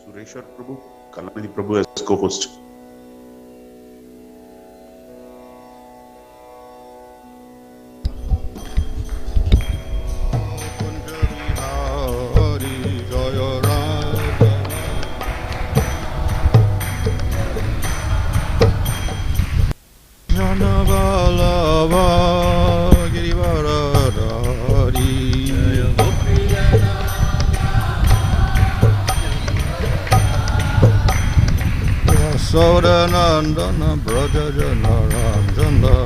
Sureshwar Prabhu, Kalamani Prabhu as co-host. Sodanandana Brajajana Ramjanda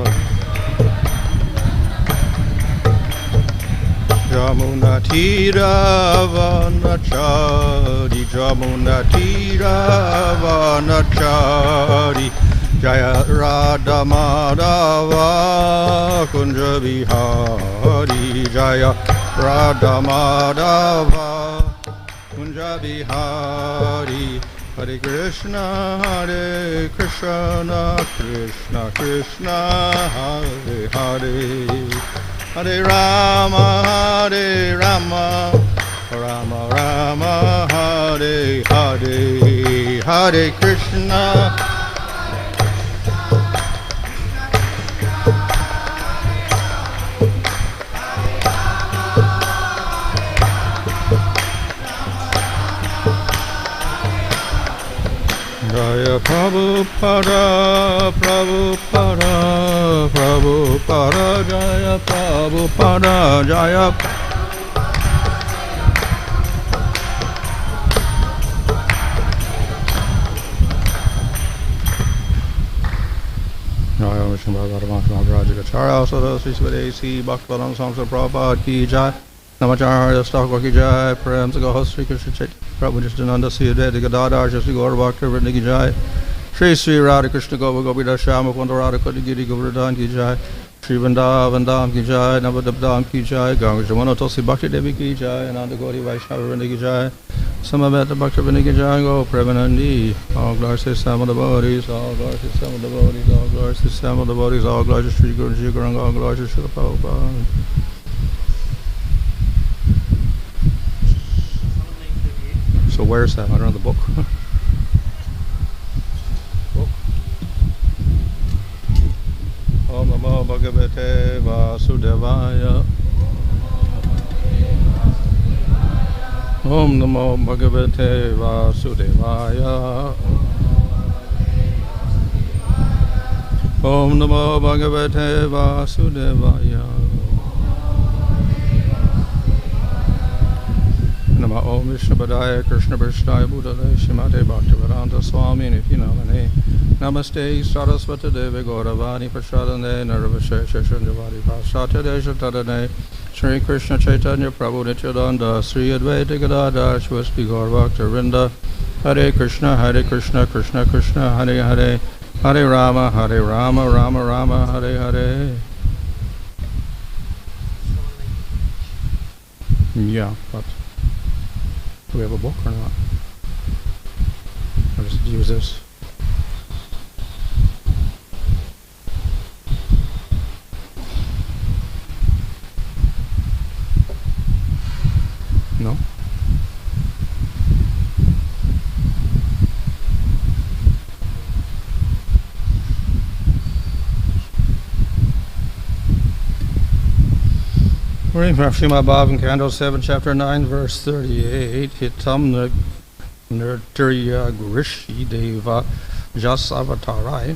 Jamunatiravanachari Jamunatiravanachari Jaya Radha Madhava Kunja Vihari Jaya Radha Madhava Kunja Vihari Hare Krishna, Hare Krishna, Krishna Krishna, Hare Hare, Hare Rama, Hare Rama, Rama Rama, Hare Hare, Hare Krishna. Jaya Prabhupada, Prabhupada, Prabhupada, Jaya Prabhupada, Jaya. Jaya Vishnu Bhagavata Maharaj Gacharya Sadasi Swadesi Bhaktivedanta Samsa Prabhupada Ki Jai Namacharya Stakwa Ki Jai Prem Sagaha Sri Krishna Chaitanya Prabhu Nityananda Siyadeti Gadadhar Shri Gaura Bhakta Vrinda Ki Jai Shri Sri Radha Krishna Gopa Gopida Shama Kunda Radha Kodi Giri Govardhan Ki Jai Shri Vrindavan Dham Ki Jai Navadabdham Ki Jai Ganga Jamuna Tulsi Bhakti Devi Ki Jai Ananda Gauri Vaishnava Vrinda Ki Jai Samaveta Bhakta Vrinda Ki Jai Go Premanandi All glories to Sam of the Bodhis All glories to Sam of the Bodhis All glories to Sam of the Bodhis All glories to Sri Guru Ji Guranga All glories to Sri Prabhupada. So where's that? I don't know the book. Book. Om Namo Bhagavate Vasudevaya. Om Namo Bhagavate Vasudevaya. Om Namo Bhagavate Vasudevaya. Nama Om Vishnu Padaya Krishna Prishnaya Buddhaya Shimate Bhaktivedanta Swami Niti Namane Namaste Saraswati Devi Gauravani Prashadane Nirvashesha Shanjavadi Pashatya Desha Tadane Sri Krishna Chaitanya Prabhu Nityananda Sri Advaita Gadadhar Shvasti Gaur Bhakta Vrinda Hare Krishna Krishna Krishna Hare Hare Hare Rama Rama Rama Hare Hare. Yeah, but do we have a book or not? Or just use this? No? We're reading from Srimad Bhagavatam, Canto 7, Chapter 9, Verse 38. Itthaṁ nṛ-tiryag-ṛṣi-deva-jhaṣāvatārair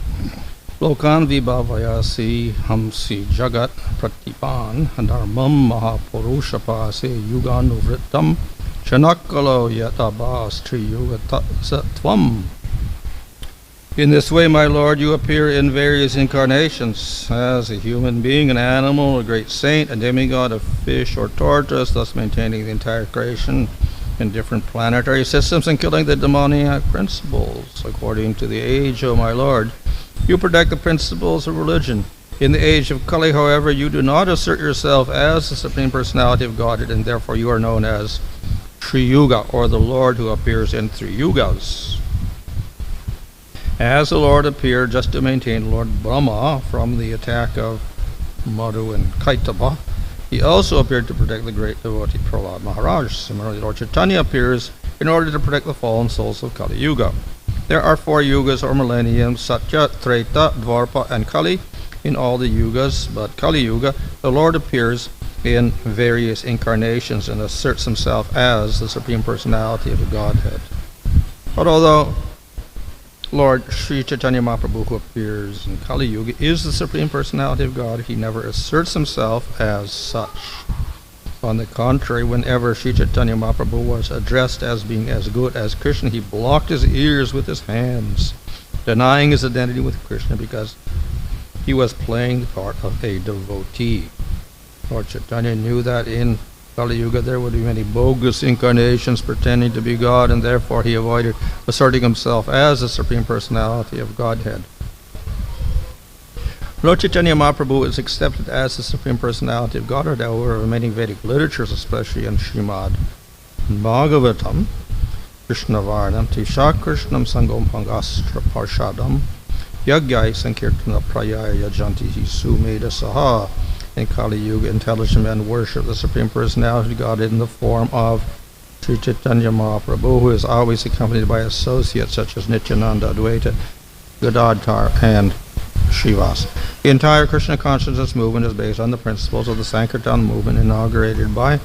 lokān vibhāvayasi haṁsi jagat pratīpān dharmaṁ mahā-puruṣa pāsi yugānuvṛttam channaḥ yadभवस tri-yugo tvam. In this way, my Lord, you appear in various incarnations as a human being, an animal, a great saint, a demigod, a fish or tortoise, thus maintaining the entire creation in different planetary systems and killing the demoniac principles. According to the age, O my Lord, you protect the principles of religion. In the age of Kali, however, you do not assert yourself as the Supreme Personality of Godhead, and therefore you are known as tri-yugo, or the Lord who appears in 3 yugas. As the Lord appeared just to maintain Lord Brahma from the attack of Madhu and Kaitanya, he also appeared to protect the great devotee Prahlad Maharaj. Similarly, Lord Caitanya appears in order to protect the fallen souls of Kali Yuga. There are 4 yugas or millenniums, Satya, Treta, Dvarpa, and Kali in all the yugas, but Kali Yuga, the Lord appears in various incarnations and asserts himself as the Supreme Personality of the Godhead. But although Lord Sri Caitanya Mahaprabhu, who appears in Kali Yuga, is the Supreme Personality of God, he never asserts himself as such. On the contrary, whenever Sri Caitanya Mahaprabhu was addressed as being as good as Kṛṣṇa, he blocked his ears with his hands, denying his identity with Kṛṣṇa because he was playing the part of a devotee. Lord Caitanya knew that in Kali Yuga there would be many bogus incarnations pretending to be God, and therefore he avoided asserting himself as the Supreme Personality of Godhead. Lord Caitanya Mahaprabhu is accepted as the Supreme Personality of Godhead, however, in many Vedic literatures, especially in Srimad Bhagavatam, Kṛṣṇa Varnam, Tisha Kṛṣṇam Sangom Pangastra Parshadam, Yagyai Sankirtana Prayaya Yajanti Sumeda Saha. In Kali Yuga, intelligent men worship the Supreme Personality of God in the form of Sri Caitanya Mahaprabhu, who is always accompanied by associates such as Nityananda, Advaita, Gadadhar, and Srivas. The entire Krishna consciousness movement is based on the principles of the Sankirtan movement inaugurated by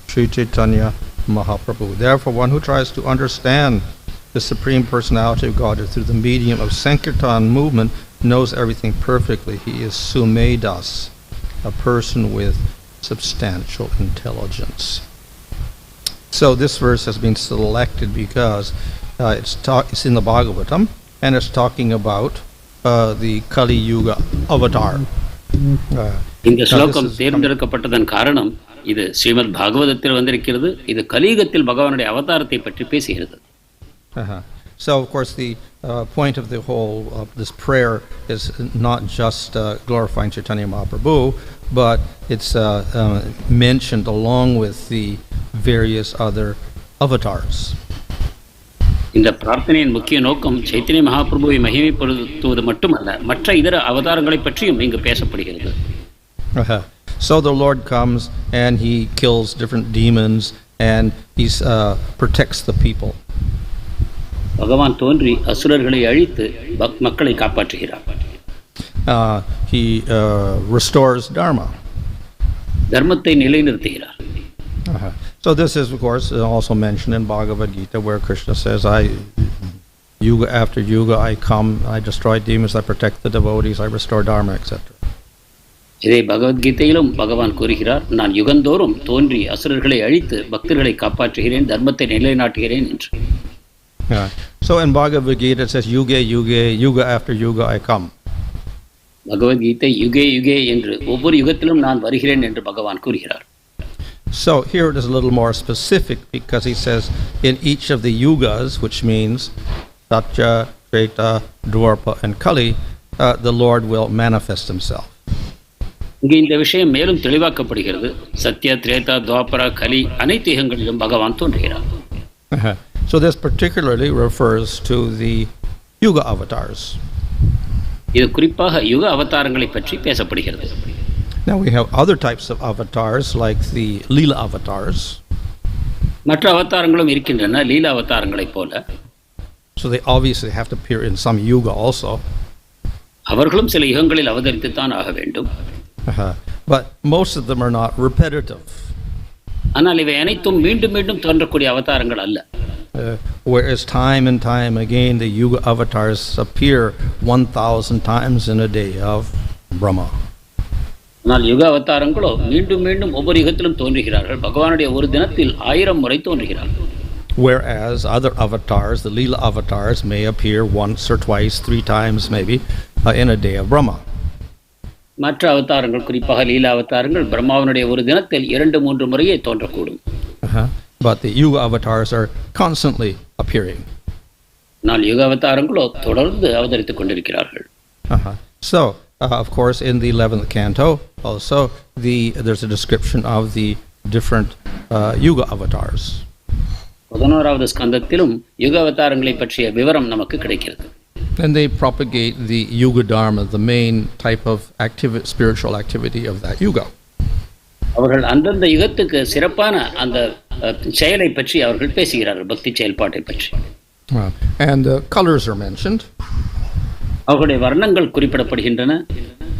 Sri Caitanya Mahaprabhu. Therefore, one who tries to understand the Supreme Personality of God through the medium of Sankirtan movement knows everything perfectly. He is Sumedas, a person with substantial intelligence. So this verse has been selected because it's in the Bhagavatam, and it's talking about the Kali Yuga avatar. இந்த ஸ்லோகம் தேர்ந்தெடுக்கப்பட்டதன் காரணம் இது ஸ்ரீமத் பாகவதத்தில் வந்திருக்கிறது. இது கலியுகத்தில் பகவானுடைய அவதாரத்தை பற்றி பேசுகிறது. So, of course, the point of the whole this prayer is not just glorifying Caitanya Mahaprabhu, but it's mentioned along with the various other avatars. இந்த பிரார்த்தனையின் முக்கிய நோக்கம் சைத்தன்ய மகாபிரபுவை மகிமைப்படுத்துவது மட்டுமல்ல, மற்ற இதர அவதாரங்களை பற்றியும் இங்கு பேசப்படுகிறது. So the Lord comes and he kills different demons and he protects the people. பகவான் தோன்றி அசுரர்களை அழித்து மக்களை காப்பாற்றுகிறார். He restores dharma. தர்மத்தை நிலைநிறுத்துகிறார். So this is, of course, also mentioned in Bhagavad Gita, where Kṛṣṇa says, yuga after yuga I come, I destroy demons, I protect the devotees, I restore dharma, etc. இதை பகவத்கீதையிலும் பகவான் கூறுகிறார், நான் யுகந்தோறும் தோன்றி அசுரர்களை அழித்து பக்தர்களை காப்பாற்றுகிறேன், தர்மத்தை நிலைநாட்டுகிறேன் என்று. So in Bhagavad Gita it says, yuga after yuga I come. Bhagavad Gita UK UK என்று ஒவ்வொரு யுகத்திலும் நான் வருகிறேன் என்று பகவான் கூறுகிறார். So here it is a little more specific because he says in each of the yugas, which means Satya, Treta, Dvarpa, and Kali, the Lord will manifest himself. இங்கே இந்த விஷயம் மேலும் தெளிவாக்கப்படுகிறது. சத்ய, திரேதா, துவாபர, கலி அனைத்து யுகங்களிலும் பகவான் தோன்றுகிறார். So this particularly refers to the yuga avatars. இது குறிப்பாக யுக அவதாரங்களை பற்றி பேசப்படுகிறது. Now we have other types of avatars like the Leela avatars. மற்ற அவதாரங்களும் இருக்கின்றன லீலா அவதாரங்களைப் போல. So they obviously have to appear in some yuga also. அவர்களும் சில யுகங்களில் அவதரித்துத்தான் ஆக வேண்டும். But most of them are not repetitive. ஆனால் இவை அனைத்தும் மீண்டும் மீண்டும் தோன்றக்கூடிய அவதாரங்கள் அல்ல. Whereas time and time again the yuga avatars appear 1000 times in a day of Brahma. ஆனால் யுக அவதாரங்களோ மீண்டும் மீண்டும் ஒவ்வொரு யுகத்திலும் தோன்றுகிறார்கள். பகவானுடைய ஒரு தினத்தில் 1000 முறை தோன்றுகிறார்கள். Whereas other avatars, the Leela avatars, may appear once or twice, 3 times maybe in a day of Brahma. மற்ற அவதாரங்கள் குறிப்பாக லீலா அவதாரங்கள் பிரம்மாவனுடைய ஒரு தினத்தில் 2-3 முறையே தோன்றக்கூடும். But the yuga avatars are constantly appearing. ஆனால் யுக அவதாரங்களோ தொடர்ந்து அவதரித்துக் கொண்டிருக்கிறார்கள். So of course in the 11th canto also there's a description of the different yuga avatars. 11வது ஸ்கந்தத்திலும் யுக அவதாரங்களை பற்றிய விவரம் நமக்கு கிடைக்கிறது. And they propagate the yuga dharma, the main type of spiritual activity of that yuga. அவர்கள் அந்தந்த யுகத்துக்கு சிறப்பான அந்த செயலை பற்றி அவர்கள் பேசுகிறார்கள், பக்தி செயல்பாட்டை பற்றி. And the colors are mentioned. அவர்களுடைய வர்ணங்கள் குறிப்பிடப்படுகின்றன.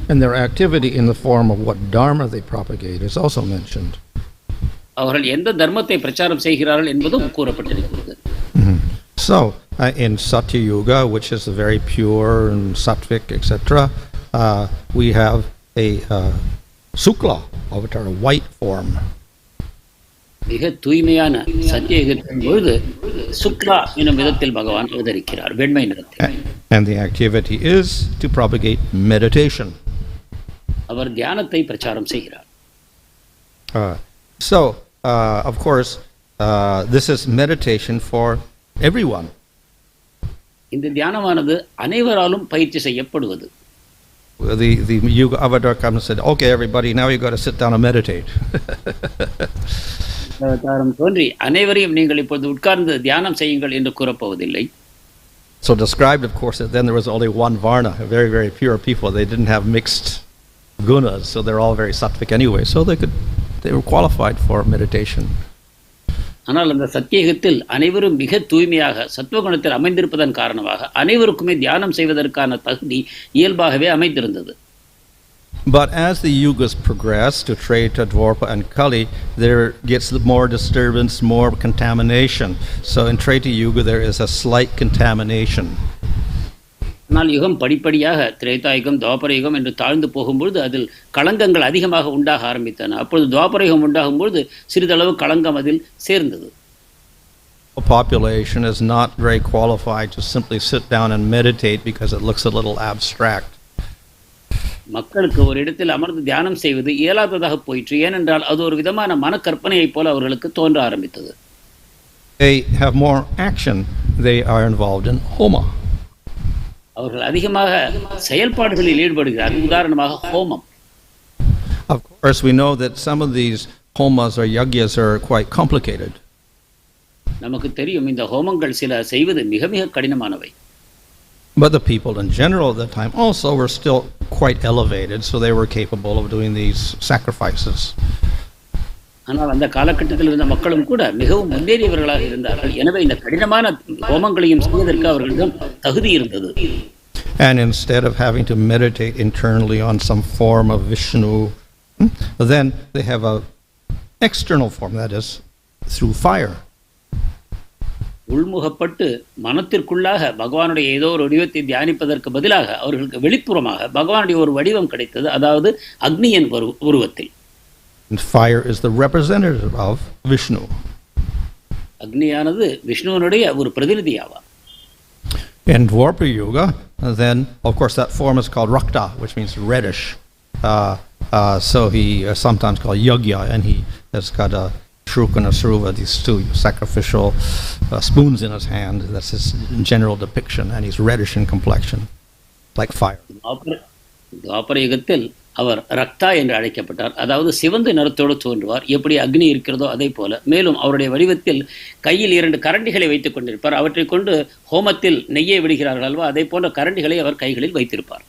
And their activity in the form of what dharma they propagate is also mentioned. அவர்கள் எந்த தர்மத்தை பிரச்சாரம் செய்கிறார்கள் என்பதும் கூறப்பட்டிருக்கிறது. So, in Satya Yuga, which is very pure and sattvic, etc., we have a Sukla avatar, a white form. மிக தூய்மையான சத்தியயுகத்தின் பொழுது சுக்லா என்னும் விதத்தில் பகவான் அவதரிக்கிறார், வெண்மை நிறத்தில். And the activity is to propagate meditation. அவர் தியானத்தை பிரச்சாரம் செய்கிறார். So, of course, this is meditation for everyone. இந்த தியானமானது அனைவராலும் பயிற்சி செய்யப்படுவது. The Yuga avatar comes and said, "Okay, everybody, now you got to sit down and meditate." அவதாரம் தோன்றி அனைவரையும் நீங்கள் இப்போது உட்கார்ந்து தியானம் செய்யுங்கள் என்று கூறப்போவதில்லை. So described, of course, that then there was only one varna, very, very pure people. They didn't have mixed gunas, so they're all very sattvic anyway. So they were qualified for meditation. ஆனால் அந்த சத்தியயுகத்தில் அனைவரும் மிக தூய்மையாக சத்துவகுணத்தில் அமைந்திருப்பதன் காரணமாக அனைவருக்குமே தியானம் செய்வதற்கான தகுதி இயல்பாகவே அமைந்திருந்தது. But as the yugas progress to Treta, Dwarpa and Kali, there gets more disturbance, more contamination. So in Treta Yuga there is a slight contamination. ஆனால் யுகம் படிப்படியாக திரேதாயுகம் துவாபர யுகம் என்று தாழ்ந்து போகும்பொழுது அதில் களங்கங்கள் அதிகமாக உண்டாக ஆரம்பித்தன. அப்பொழுது துவாபர யுகம் உண்டாகும்பொழுது சிறிதளவு களங்கம் அதில் சேர்ந்தது. The population is not very qualified to simply sit down and meditate because it looks a little abstract. மக்களுக்கு ஒரு இடத்தில் அமர்ந்து தியானம் செய்வது இயலாததாக போயிற்று. ஏனென்றால் அது ஒரு விதமான மனக்கற்பனையைப் போல அவர்களுக்கு தோன்ற ஆரம்பித்தது. They have more action. They are involved in homa. அவர்கள் அதிகமாக செயல்பாடுகளில் ஈடுபடுகிறார்கள். உதாரணமாக ஹோமம். Of course, we know that some of these homas or yagyas are quite complicated. நமக்கு தெரியும் இந்த ஹோமங்கள் சில செய்வது மிக மிக கடினமானவை. But the people in general at that time also were still quite elevated, so they were capable of doing these sacrifices. ஆனால் அந்த காலகட்டத்தில் இருந்த மக்களும் கூட மிகவும் முன்னேறியவர்களாக இருந்தார்கள். எனவே இந்த கடினமான ஹோமங்களையும் செய்வதற்கு அவர்களிடம் தகுதி இருந்தது. And instead of having to meditate internally on some form of Vishnu, then they have a external form, that is through fire. உள்முகப்பட்டு மனத்திற்குள்ளாக பகவானுடைய ஏதோ ஒரு வடிவத்தை தியானிப்பதற்கு பதிலாக அவர்களுக்கு வெளிப்புறமாக பகவானுடைய ஒரு வடிவம் கிடைத்தது, அதாவது அக்னியின் உருவத்தில். And fire is the representative of Vishnu. அக்னியானது விஷ்ணுவனுடைய ஒரு பிரதிநிதியாவார். In Dwarpa Yuga, then of course that form is called Rakta, which means reddish. So he is sometimes called Yagya, and he has got a Shruka and a Sruva, these two sacrificial spoons in his hand. That's his general depiction, and he's reddish in complexion, like fire. துவாபர யுகத்தில் அவர் ரக்தா என்று அழைக்கப்பட்டார். அதாவது சிவந்த நிறத்தோடு தோன்றுவார். எப்படி அக்னி இருக்கிறதோ அதே போல. மேலும் அவருடைய வடிவத்தில் கையில் 2 கரண்டிகளை வைத்துக் கொண்டிருப்பார். அவற்றை கொண்டு ஹோமத்தில் நெய்யை விடுகிறார்கள் அல்வா, அதே போன்ற கரண்டிகளை அவர் கைகளில் வைத்திருப்பார்.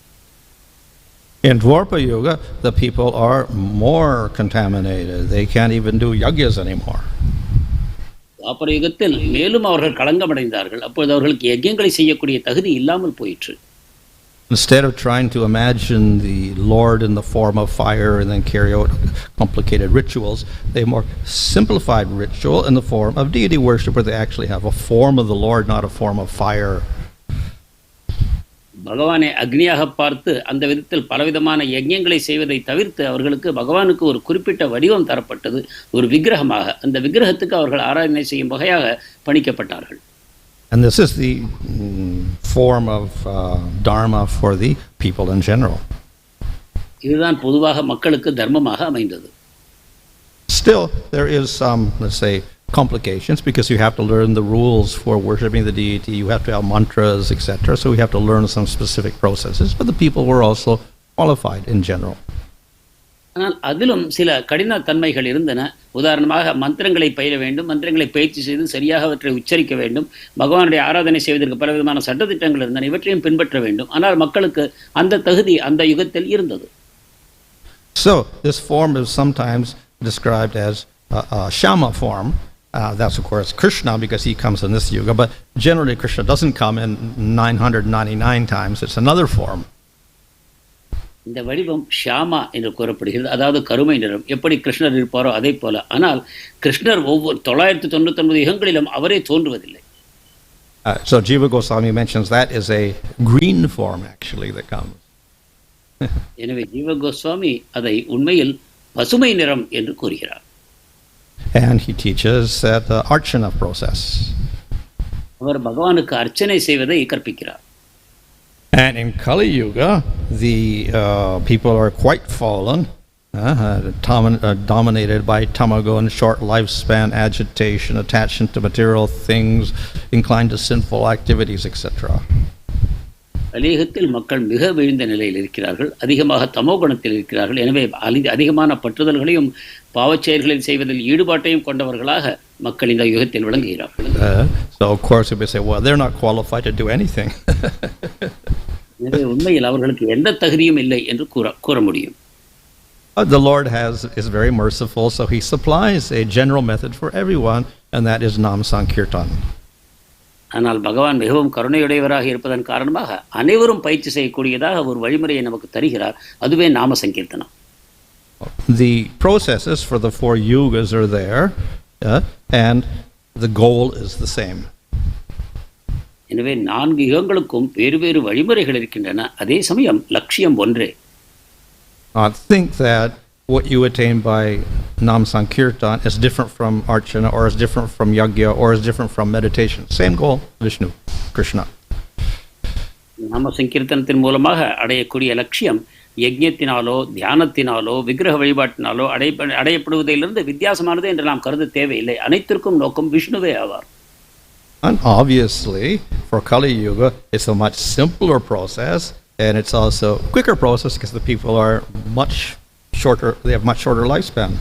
In Dwarpa Yuga, the people are more contaminated. They can't even do yagyas anymore. துவாபர யுகத்தில் மேலும் அவர்கள் களங்கமடைந்தார்கள். அப்பொழுது அவர்களுக்கு யஜ்ஞங்களை செய்யக்கூடிய தகுதி இல்லாமல் போயிற்று. Instead of trying to imagine the Lord in the form of fire and then carry out complicated rituals, they more simplified ritual in the form of deity worship, where they actually have a form of the Lord, not a form of fire. பகவானை அக்னியாக பார்த்து அந்த விதத்தில் பலவிதமான யஜ்ஞங்களை செய்வதை தவிர்த்து அவர்களுக்கு பகவானுக்கு ஒரு குறிப்பிட்ட வடிவம் தரப்பட்டது, ஒரு விக்கிரகமாக. அந்த விக்கிரகத்துக்கு அவர்கள் ஆராதனை செய்யும் வகையாக பணிக்கப்பட்டார்கள். And this is the form of dharma for the people in general. இதுதான் பொதுவாக மக்களுக்கு தர்மமாக அமைந்தது. Still, there is some, let's say, complications, because you have to learn the rules for worshipping the deity. You have to have mantras, etc. So we have to learn some specific processes. But the people were also qualified in general. ஆனால் அதிலும் சில கடின தன்மைகள் இருந்தன. உதாரணமாக மந்திரங்களை பயில வேண்டும், மந்திரங்களை பயிற்சி செய்து சரியாக அவற்றை உச்சரிக்க வேண்டும், பகவானுடைய ஆராதனை செய்வதற்கு பலவிதமான சட்டத்திட்டங்கள் இருந்தன. இவற்றையும் பின்பற்ற வேண்டும். ஆனால் மக்களுக்கு அந்த தகுதி அந்த யுகத்தில் இருந்தது. So this form is sometimes described as a shama form, That's, of course, Kṛṣṇa, because he comes in this yuga. But generally, Kṛṣṇa doesn't come in 999 times. It's another form. இந்த வடிவம் ஷியாமா என்று கூறப்படுகிறது, அதாவது கருமை நிறம். எப்படி கிருஷ்ணர் இருப்பாரோ அதே போல. ஆனால் கிருஷ்ணர் ஒவ்வொரு 999 யுகங்களிலும் அவரே தோன்றுவதில்லை. So Jiva Goswami mentions that is a green form, actually, that comes. எனவே ஜீவ கோஸ்வாமி அதை உண்மையில் பசுமை நிறம் என்று கூறுகிறார். And he teaches that the archana process. அவர் பகவானுக்கு அர்ச்சனை செய்வதை கற்பிக்கிறார். And in Kali Yuga, the people are quite fallen, dominated by tamago and short lifespan, agitation, attachment to material things, inclined to sinful activities, etc. கலியுகத்தில் மக்கள் மிக வீழ்ந்த நிலையில் இருக்கிறார்கள், அதிகமாக தமோகுணத்தில் இருக்கிறார்கள். எனவே அதிகமான பற்றுதல்களையும் பாவச் செயல்களில் செய்வதில் ஈடுபாட்டையும் கொண்டவர்களாக மக்கள் இந்த யுகத்தில் விளங்குகிறார்கள். So of course we say, well, they're not qualified to do anything. எனவே உண்மையில் அவர்களுக்கு எந்த தகுதியும் இல்லை என்று கூற முடியும். The Lord is very merciful, so he supplies a general method for everyone, and that is Nam Sankirtan. ஆனால் பகவான் மிகவும் கருணையுடையவராக இருப்பதன் காரணமாக அனைவரும் பயிற்சி செய்யக்கூடியதாக ஒரு வழிமுறையை நமக்கு தருகிறார். அதுவே நாம சங்கீர்த்தனம். The processes for the 4 yugas are there, and the goal is the same. எனவே 4 யுகங்களுக்கும் வேறு வேறு வழிமுறைகள் இருக்கின்றன. அதே சமயம் லட்சியம் ஒன்றே. Think that what you attain by Nam Sankirtan is different from Archana, or is different from Yagya, or is different from meditation. Same goal, Vishnu, Kṛṣṇa. நாம சங்கீர்த்தனத்தின் மூலமாக அடையக்கூடிய லட்சியம் யஜ்ஞத்தினாலோ தியானத்தினாலோ விக்கிரக வழிபாட்டினாலோ அடையப்படுவதிலிருந்து வித்தியாசமானது என்று நாம் கருத தேவையில்லை. அனைத்திற்கும் நோக்கம் விஷ்ணுவே ஆவார். And obviously, for Kali Yuga, it's a much simpler process, and it's also a quicker process because the people are much shorter, they have much shorter lifespan.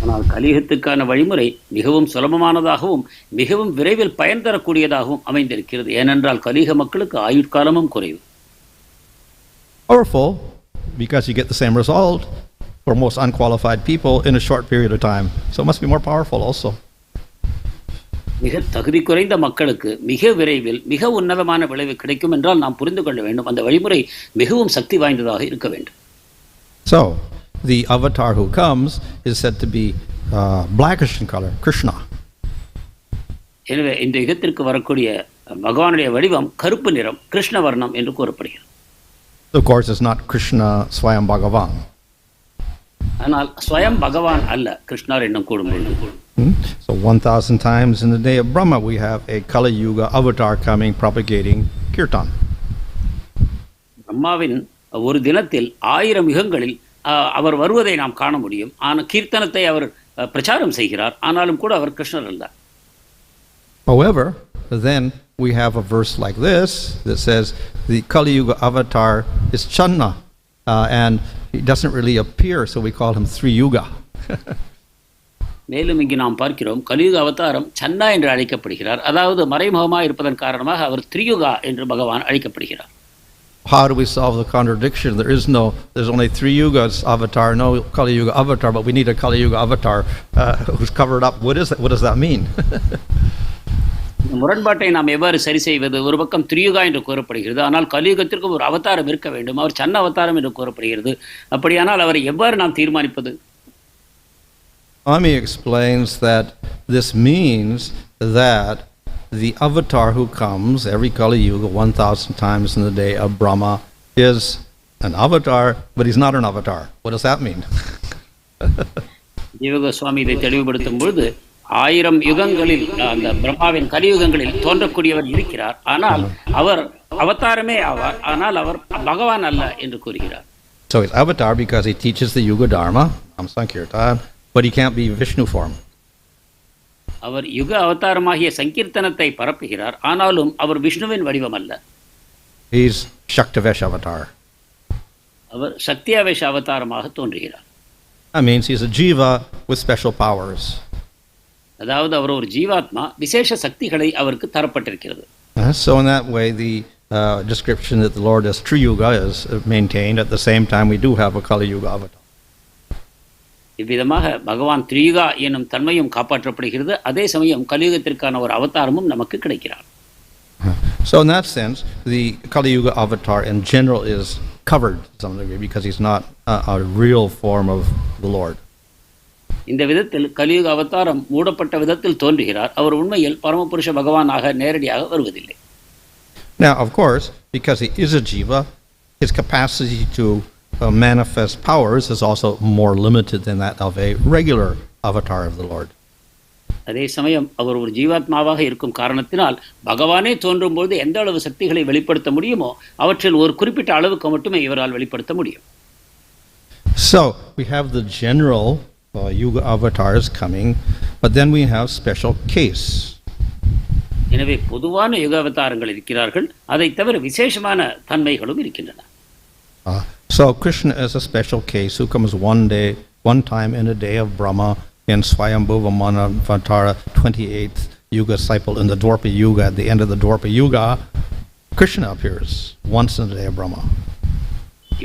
ஆனால் கலியுகத்துக்கான வழிமுறை மிகவும் சுலபமானதாகவும் மிகவும் விரைவில் பயன் தரக்கூடியதாகவும் அமைந்திருக்கிறது. ஏனென்றால் கலியுக மக்களுக்கு ஆயுட்காலமும் குறைவு. Powerful because you get the same result for most unqualified people in a short period of time. So it must be more powerful also. மிக தகுதி குறைந்த மக்களுக்கு மிக விரைவில் மிக உன்னதமான விளைவு கிடைக்கும் என்றால் நாம் புரிந்து கொள்ள வேண்டும். அந்த வழிமுறை மிகவும் சக்தி வாய்ந்ததாக இருக்க வேண்டும். So the avatar who comes is said to be blackish in color, Kṛṣṇa. எனவே இந்த யுகத்திற்கு வரக்கூடிய பகவானுடைய வடிவம் கருப்பு நிறம், கிருஷ்ண வர்ணம் என்று கூறப்படுகிறது. Of course, it's not Kṛṣṇa Swayam Bhagavan. ஆனால் ஸ்வயம் பகவான் அல்ல, கிருஷ்ணர் என்னும் கூடும்பொழுது. So 1,000 times in the day of Brahma, we have a Kali Yuga avatar coming, propagating kirtan. பிரம்மாவின் ஒரு தினத்தில் 1000 யுகங்களில் அவர் வருவதை நாம் காண முடியும். ஆனால் கீர்த்தனத்தை அவர் பிரச்சாரம் செய்கிறார். ஆனாலும் கூட அவர் கிருஷ்ணர் அல்ல. However, then we have a verse like this that says the Kali Yuga avatar is channaḥ, and he doesn't really appear, so we call him tri-yugo. மேலும் இங்கு நாம் பார்க்கிறோம் கலியுக அவதாரம் சன்னா என்று அழைக்கப்படுகிறார். அதாவது மறைமுகமாக இருப்பதன் காரணமாக அவர் திரியுகா என்று பகவான் அழைக்கப்படுகிறார். How do we solve the contradiction? There's only 3 yugas avatar, no Kali Yuga avatar, but we need a Kali Yuga avatar who's covered up. What does that mean? இந்த முரண்பாட்டை நாம் எவ்வாறு சரி செய்வது? ஒரு பக்கம் திரியுகா என்று கூறப்படுகிறது, ஆனால் கலியுகத்திற்கு ஒரு அவதாரம் இருக்க வேண்டும். அவர் சன்ன அவதாரம் என்று கூறப்படுகிறது. அப்படியானால் அவரை எவ்வாறு நாம் தீர்மானிப்பது? Swami explains that this means that the avatar who comes every Kali Yuga 1,000 times in the day of Brahma is an avatar, but he's not an avatar. What does that mean? ஜீவக சுவாமி இதை தெளிவுபடுத்தும் பொழுது 1000 யுகங்களில் அந்த பிரம்மாவின் கலியுகங்களில் தோன்றக்கூடியவர் இருக்கிறார். ஆனால் அவர் அவதாரமே ஆவார். ஆனால் அவர் பகவான் அல்ல என்று கூறுகிறார். So he's avatar because he teaches the Yuga Dharma, Nam Sankirtan, but he can't be Vishnu form. அவர் யுக அவதாரமாகிய சங்கீர்த்தனத்தை பரப்புகிறார். ஆனாலும் அவர் விஷ்ணுவின் வடிவம் அல்ல. He's Shaktavesh avatar. அவர் சக்தியாவேஷ அவதாரமாக தோன்றுகிறார். That means he's a jiva with special powers. அதாவது அவர் ஒரு ஜீவாத்மா, விசேஷ சக்திகளை அவருக்கு தரப்பட்டிருக்கிறது. So in that way the description that the Lord is tri-yuga is maintained. At the same time we do have a Kali Yuga avatar. இவ்விதமாக பகவான் த்ரியுகா என்னும் தன்மையும் காப்பாற்றப்படுகிறது. அதே சமயம் கலியுகத்திற்கான ஒரு அவதாரமும் நமக்கு கிடைக்கிறார். So in that sense, the Kali Yuga avatar in general is covered to some degree because he's not a real form of the Lord. இந்த விதத்தில் கலியுக அவதாரம் மூடப்பட்ட விதத்தில் தோன்றுகிறார். அவர் உண்மையில் பரமபுருஷ பகவானாக நேரடியாக வருவதில்லை. Now, of course, because he is a jiva, his capacity to manifest powers is also more limited than that of a regular avatar of the Lord. அதே சமயம் அவர் ஒரு ஜீவாத்மாவாக இருக்கும் காரணத்தினால் பகவானே தோன்றும்போது எந்த அளவு சக்திகளை வெளிப்படுத்த முடியுமோ அவற்றில் ஒரு குறிப்பிட்ட அளவுக்கு மட்டுமே இவரால் வெளிப்படுத்த முடியும். So we have the general yuga avatars coming, but then we have special case. எனவே பொதுவான யுக அவதாரங்கள் இருக்கிறார்கள். அதை தவிர விசேஷமான தன்மைகளும் இருக்கின்றன. So Kṛṣṇa is a special case who comes one time in a day of Brahma in Swayambhuva Manavantara 28th Yuga cycle in the Dwarpa Yuga. At the end of the Dwarpa Yuga, Kṛṣṇa appears once in the day of Brahma.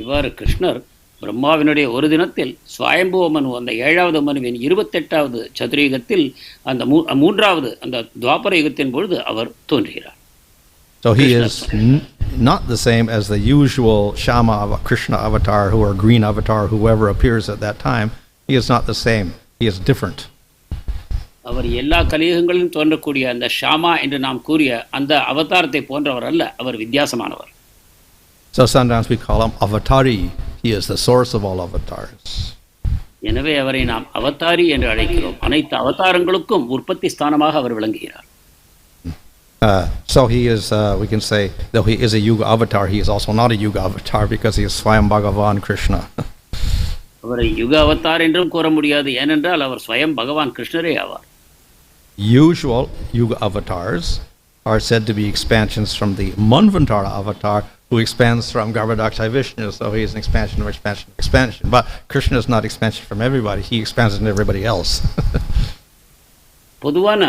இவ்வாறு கிருஷ்ணர் பிரம்மாவினுடைய ஒரு தினத்தில் ஸ்வயம்புவ மனு அந்த 7வது மனுவின் 28வது சதுரயுகத்தில் அந்த மூன்றாவது அந்த துவாபர யுகத்தின் பொழுது அவர் தோன்றுகிறார். So he is not the same as the usual Shama Kṛṣṇa avatar who or green avatar, whoever appears at that time. He is not the same. He is different. அவர் எல்லா கலியுகங்களிலும் தோன்றக்கூடிய அந்த ஷாமா என்று நாம் கூறிய அந்த அவதாரத்தை போன்றவர் அல்ல. அவர் வித்தியாசமானவர். So sometimes we call him avatari. He is the source of all avatars. எனவே அவரை நாம் அவதாரி என்று அழைக்கிறோம். அனைத்து அவதாரங்களுக்கும் உற்பத்தி ஸ்தானமாக அவர் விளங்குகிறார். So he is, we can say, though he is a yuga avatar, he is also not a yuga avatar because he is Swayam Bhagavan Kṛṣṇa. அவரை யுக அவதார் என்றும் கூற முடியாது. ஏனென்றால் அவர் ஸ்வயம் பகவான் கிருஷ்ணரே ஆவார். Usual yuga avatars are said to be expansions from the Manvantara avatar, who expands from Garbhodakṣaya Vishnu, so he is an expansion of expansion of expansion. But Kṛṣṇa is not expansion from everybody, he expands into everybody else. பொதுவான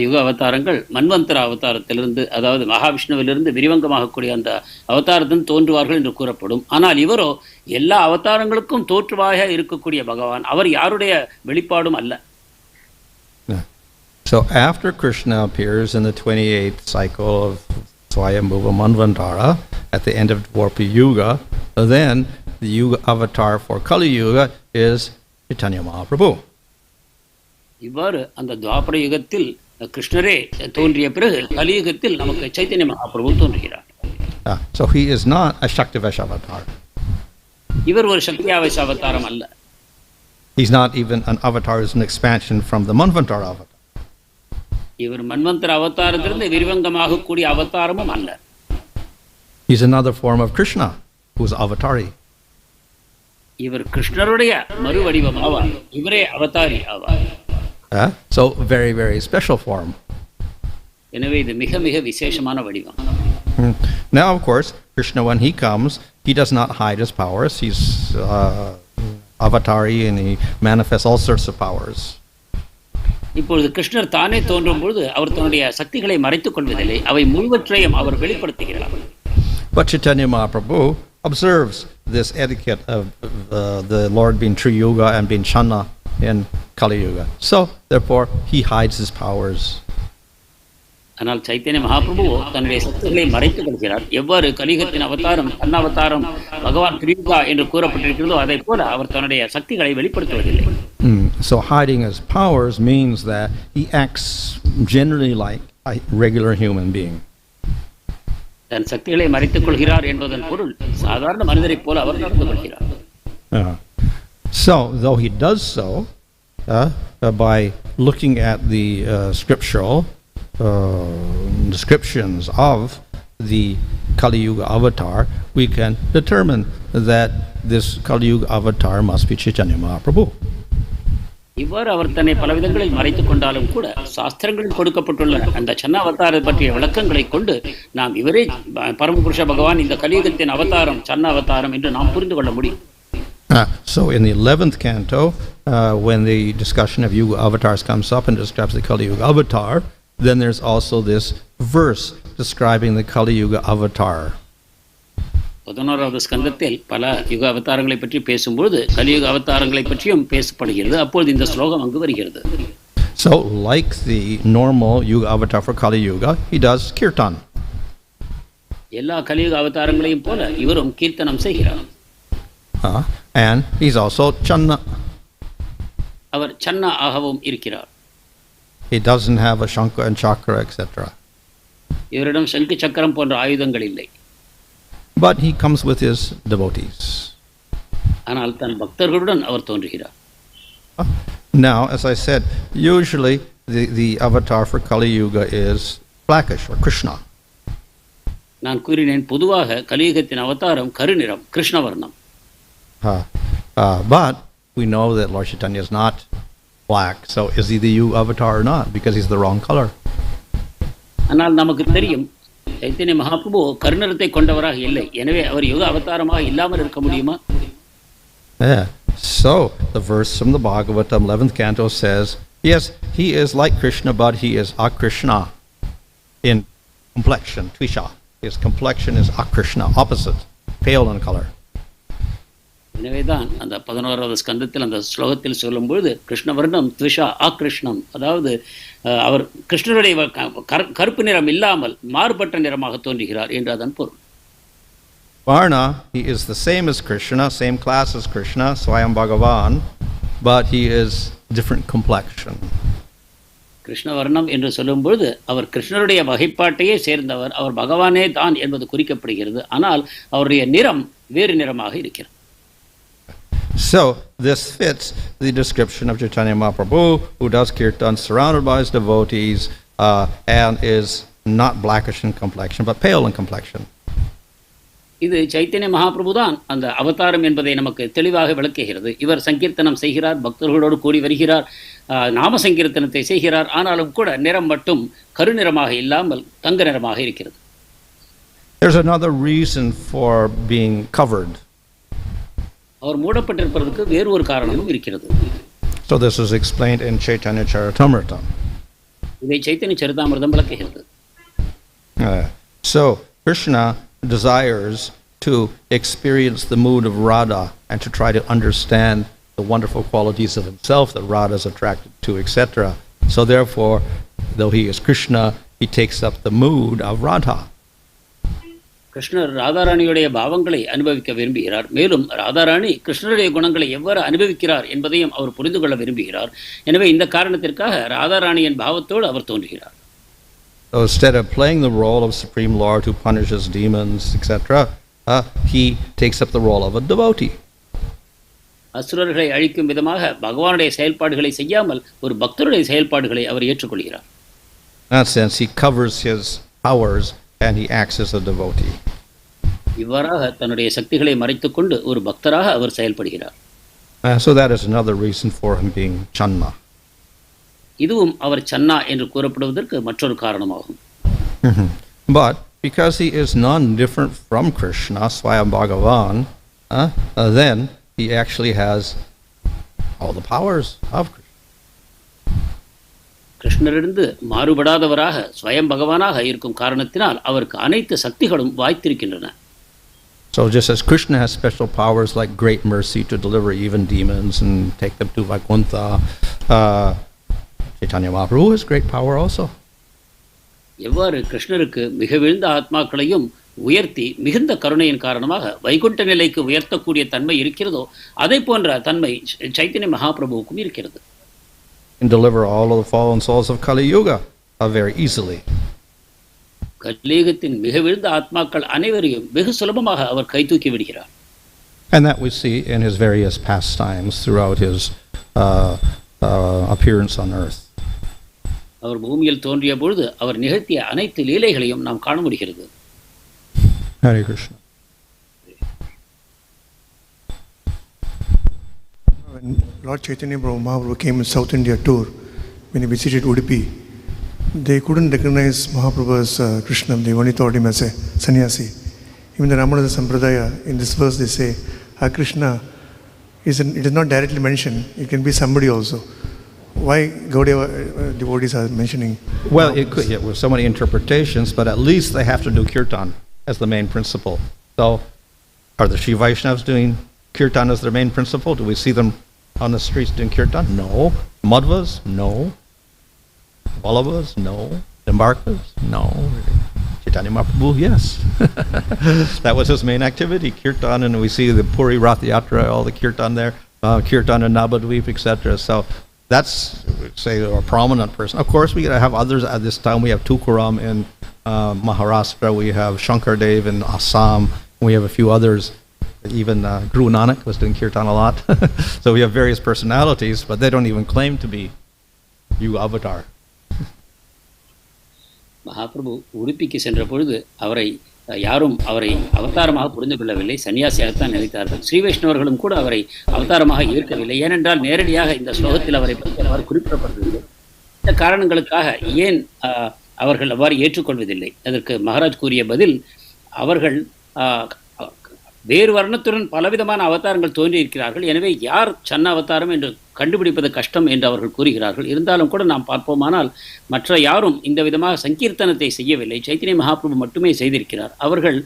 யுக அவதாரங்கள் மன்வந்தர அவதாரத்திலிருந்து, அதாவது மகாவிஷ்ணுவிலிருந்து விரிவங்கமாகக்கூடிய அந்த அவதாரத்தின் தோன்றுவார்கள் என்று கூறப்படும். ஆனால் இவரோ எல்லா அவதாரங்களுக்கும் தோற்றுவாக இருக்கக்கூடிய பகவான். அவர் யாருடைய வெளிப்பாடும் அல்ல. So after Kṛṣṇa appears in the 28th cycle of Swayambhuva Manvantara at the end of Dwarpa Yuga, then the yuga avatar for Kali Yuga is Caitanya Mahaprabhu. இவ்வாறு அந்த துவாபர யுகத்தில் கிருஷ்ணரே தோன்றிய பிறகு கலியுகத்தில் நமக்கு Chaitanya Mahaprabhu தோன்றுகிறார். So he is not a Shaktivesh avatar. இவர் ஒரு சக்தியாவேச அவதாரம் அல்ல. He's not even an avatar, is an expansion from the Manvantara avatar. இவர் மன்வந்தர அவதாரத்திலிருந்து விரிவங்கமாக கூடிய அவதாரமும் அல்ல. He's another form of Kṛṣṇa, who's avatari. இவர் கிருஷ்ணருடைய மறுவடிவம் ஆவார். இவரே அவதாரி ஆவார். So very, very special form. எனவே இது மிக மிக விசேஷமான வடிவம். Now, of course, Kṛṣṇa, when he comes, he does not hide his powers. He's avatari and he manifests all sorts of powers. இப்பொழுது கிருஷ்ணர் தானே தோன்றும் பொழுது அவர் தன்னுடைய சக்திகளை மறைத்துக் கொள்வதில்லை. அவை முழுவற்றையும் அவர் வெளிப்படுத்துகிறார். But Caitanya Mahaprabhu observes this etiquette of the Lord being tri-yuga and being channaḥ in Kali Yuga. So, therefore, he hides his powers. ஆனால் சைத்தன்ய மகாபிரபு தன்னுடைய சக்திகளை மறைத்துக் கொள்கிறார். எவ்வாறு கலியுகத்தின் அவதாரம் அன்னவதாரம் பகவான் த்ரியுகா என்று கூறப்பட்டிருக்கிறதோ அதை போல அவர் தன்னுடைய சக்திகளை வெளிப்படுத்துவதில்லை. So hiding his powers means that he acts generally like a regular human being. தன் சக்திகளை மறைத்துக் கொள்கிறார் என்பதன் பொருள் சாதாரண மனிதரைப் போல அவர் நடந்து கொள்கிறார். So, though he does so by looking at the scriptural descriptions of the Kali Yuga avatar, we can determine that this Kali Yuga avatar must be Caitanya Mahaprabhu. இவ்வாறு அவர் தன்னை பலவிதங்களில் மறைத்துக் கொண்டாலும் கூட சாஸ்திரங்களில் கொடுக்கப்பட்டுள்ள அந்த சன்னா அவதாரம் பற்றிய விளக்கங்களை கொண்டு நாம் இவரே பரமபுருஷ பகவான் இந்த கலியுகத்தின் அவதாரம் சன்னா அவதாரம் என்று நாம் புரிந்து கொள்ள முடியும். So in the 11th canto, when the discussion of Yuga avatars comes up and describes the Kali Yuga avatar, then there's also this verse describing the Kali Yuga avatar. 11வது ஸ்கந்தத்தில் பல யுக அவதாரங்களை பற்றி பேசும்போது கலியுக அவதாரங்களை பற்றியும் பேசப்படுகிறது. அப்பொழுது இந்த ஸ்லோகம் அங்கு வருகிறது. So, like the normal yuga avatar for Kali Yuga, he does kirtan. எல்லா கலியுக அவதாரங்களையும் போல இவரும் கீர்த்தனம் செய்கிறார். And he's also channaḥ. அவர் சன்னா ஆகவும் இருக்கிறார். He doesn't have a shankha and chakra, etc. இவரிடம் சங்கு சக்கரம் போன்ற ஆயுதங்கள் இல்லை. But he comes with his devotees. ஆனால் தன் பக்தர்களுடன் அவர் தோன்றுகிறார். Now, as I said, usually the avatar for Kali Yuga is blackish or Kṛṣṇa. நான் கூறினேன், பொதுவாக கலியுகத்தின் அவதாரம் கருநிறம், கிருஷ்ணவர்ணம். But we know that Lord Caitanya is not black, so is he the Yuga avatar or not? Because he's the wrong color. ஆனால் நமக்கு தெரியும், சைத்தன்ய மகாபிரபு கருநிறத்தை கொண்டவராக இல்லை. எனவே அவர் யுக அவதாரமாக இல்லாமல் இருக்க முடியுமா? Yeah. So the verse from the Bhagavatam 11th canto says, yes, he is like Kṛṣṇa, but he is aKṛṣṇa in complexion, tvisha. His complexion is aKṛṣṇa, opposite, pale in color. எனவேதான் அந்த 11வது ஸ்கந்தத்தில் அந்த ஸ்லோகத்தில் சொல்லும்பொழுது கிருஷ்ணவர்ணம் த்விஷா ஆக்ருஷ்ணம், அதாவது அவர் கிருஷ்ணருடைய கருப்பு நிறம் இல்லாமல் மாறுபட்ட நிறமாக தோன்றுகிறார் என்று அதன் பொருள். Varna, he is the same as Kṛṣṇa, same class as Kṛṣṇa, Swayam Bhagavan, but he is different complexion. கிருஷ்ணவர்ணம் என்று சொல்லும்பொழுது அவர் கிருஷ்ணருடைய வகைப்பாட்டையே சேர்ந்தவர், அவர் பகவானே தான் என்பது குறிக்கப்படுகிறது. ஆனால் அவருடைய நிறம் வேறு நிறமாக இருக்கிறது. So this fits the description of Chaitanya Mahaprabhu, who does kirtan surrounded by his devotees and is not blackish in complexion but pale in complexion. இது சைத்தன்ய மகாபிரபு தான் அந்த அவதாரம் என்பதை நமக்கு தெளிவாக விளக்குகிறது. இவர் சங்கீர்த்தனம் செய்கிறார், பக்தர்களோடு கூடி வருகிறார், நாம சங்கீர்த்தனத்தை செய்கிறார். ஆனாலும் கூட நிறம் மட்டும் கருநிறமாக இல்லாமல் தங்க நிறமாக இருக்கிறது. There's another reason for being covered. அவர் மூடப்பட்டிருப்பதற்கு வேறு ஒரு காரணமும் இருக்கிறது. So this is explained in Chaitanya Charitamrita. இதை சைத்தன்ய சரிதாமிர்தம் விளக்குகிறது. So Kṛṣṇa desires to experience the mood of Radha and to try to understand the wonderful qualities of himself that Radha is attracted to, etc. So therefore, though he is Kṛṣṇa, he takes up the mood of Radha. கிருஷ்ணர் ராதாராணியுடைய பாவங்களை அனுபவிக்க விரும்புகிறார். மேலும் ராதாராணி கிருஷ்ணருடைய குணங்களை எவ்வாறு அனுபவிக்கிறார் என்பதையும் அவர் புரிந்து கொள்ள விரும்புகிறார். எனவே இந்த காரணத்திற்காக ராதாராணியின் பாவத்தோடு அவர் தோன்றுகிறார். So instead of playing the role of Supreme Lord who punishes demons, etc., he takes up the role of a devotee. அசுரர்களை அழிக்கும் விதமாக பகவானுடைய செயல்பாடுகளை செய்யாமல் ஒரு பக்தருடைய செயல்பாடுகளை அவர் ஏற்றுக்கொள்கிறார். In that sense, he covers his powers and he acts as a devotee. இவ்வாறாக தன்னுடைய சக்திகளை மறைத்துக்கொண்டு ஒரு பக்தராக அவர் செயல்படுகிறார். So that is another reason for him being channaḥ. இதுவும் அவர் சன்னா என்று கூறப்படுவதற்கு மற்றொரு காரணமாகும். But because he is none different from Kṛṣṇa, Swayam Bhagavan, then he actually has all the powers of Kṛṣṇa. கிருஷ்ணரிலிருந்து மாறுபடாதவராக ஸ்வயம் பகவானாக இருக்கும் காரணத்தினால் அவருக்கு அனைத்து சக்திகளும் வாய்த்திருக்கின்றன. So just as Kṛṣṇa has special powers like great mercy to deliver even demons and take them to Vaikuntha, Chaitanya Mahaprabhu has great power also. எவ்வாறு கிருஷ்ணருக்கு மிக வீழ்ந்த ஆத்மாக்களையும் உயர்த்தி மிகுந்த கருணையின் காரணமாக வைகுண்ட நிலைக்கு உயர்த்தக்கூடிய தன்மை இருக்கிறதோ அதை போன்ற தன்மை சைத்தன்ய மகாபிரபுவுக்கும் இருக்கிறது. And deliver all of the fallen souls of Kali Yuga very easily. கலியுகத்தின் மிக வீழ்ந்த ஆத்மாக்கள் அனைவரையும் வெகு சுலபமாக அவர் கைதூக்கி விடுகிறார். And that we see in his various pastimes throughout his appearance on earth. அவர் பூமியில் தோன்றிய பொழுது அவர் நிகழ்த்திய அனைத்து லீலைகளையும் நாம் காண முடிகிறது. Hare Krishna. When Lord Caitanya Mahaprabhu came in South India tour, when he visited Udupi, they couldn't recognize Mahaprabhu as Kṛṣṇa. They only thought him as a sannyasi. Even the Rāmacandra Sampradaya, in this verse they say, Kṛṣṇa, it is not directly mentioned. It can be somebody also. Why Gaudiya devotees are mentioning? Well, it could, with so many interpretations, but at least they have to do kirtan as the main principle. So Are the Sri Vaishnavas doing kirtan as their main principle? Do we see them on the streets doing kirtan? No. Madhvas? No. Vallabhas? No. Dimbarkas? No. Chaitanya Mahaprabhu? Yes. That was his main activity, kirtan, and we see the Puri Rath Yatra, all the kirtan there, kirtan in Nabadweep, etc. So that's, say, a prominent person. Of course, we have others at this time. We have Tukaram in Maharashtra, we have Shankardev in Assam, we have a few others. Even Guru Nanak was doing kirtan a lot. So we have various personalities, but they don't even claim to be Yuga avatar. Mahaprabhu உடுப்பிக்கு சென்ற பொழுது யாரும் அவரை அவதாரமாக புரிந்து கொள்ளவில்லை, சன்னியாசியாகத்தான் நினைத்தார்கள். ஸ்ரீ வைஷ்ணவர்களும் கூட அவரை அவதாரமாக ஏற்கவில்லை. ஏனென்றால் நேரடியாக இந்த ஸ்லோகத்தில் அவரை பற்றி அவ்வாறு குறிப்பிடப்படவில்லை. இந்த காரணங்களுக்காக ஏன் அவர்கள் அவ்வாறு ஏற்றுக்கொள்வதில்லை? அதற்கு மகாராஜ் கூறிய பதில், அவர்கள் வேறு வர்ணத்துடன் பலவிதமான அவதாரங்கள் தோன்றியிருக்கிறார்கள். எனவே யார் சன்ன அவதாரம் என்று கண்டுபிடிப்பது கஷ்டம் என்று அவர்கள் கூறுகிறார்கள். இருந்தாலும் கூட நாம் பார்ப்போமானால் மற்ற யாரும் இந்த விதமாக சங்கீர்த்தனத்தை செய்யவில்லை. சைத்தன்ய மகாபிரபு மட்டுமே செய்திருக்கிறார். அவர்கள்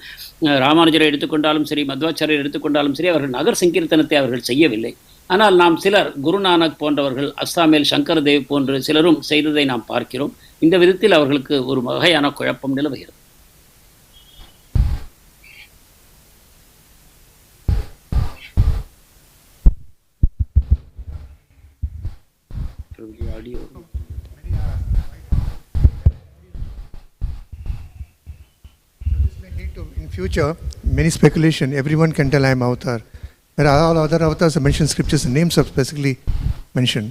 ராமானுஜரை எடுத்துக்கொண்டாலும் சரி, மத்வாச்சாரியர் எடுத்துக்கொண்டாலும் சரி, அவர்கள் நகர் சங்கீர்த்தனத்தை அவர்கள் செய்யவில்லை. ஆனால் நாம் சிலர் குருநானக் போன்றவர்கள், அஸ்ஸாமில் சங்கர்தேவ் போன்று சிலரும் செய்ததை நாம் பார்க்கிறோம். இந்த விதத்தில் அவர்களுக்கு ஒரு வகையான குழப்பம் நிலவுகிறது. In future, many speculation, everyone can tell I am avatar. But all other avatars are mentioned in scriptures, the names are specifically mentioned.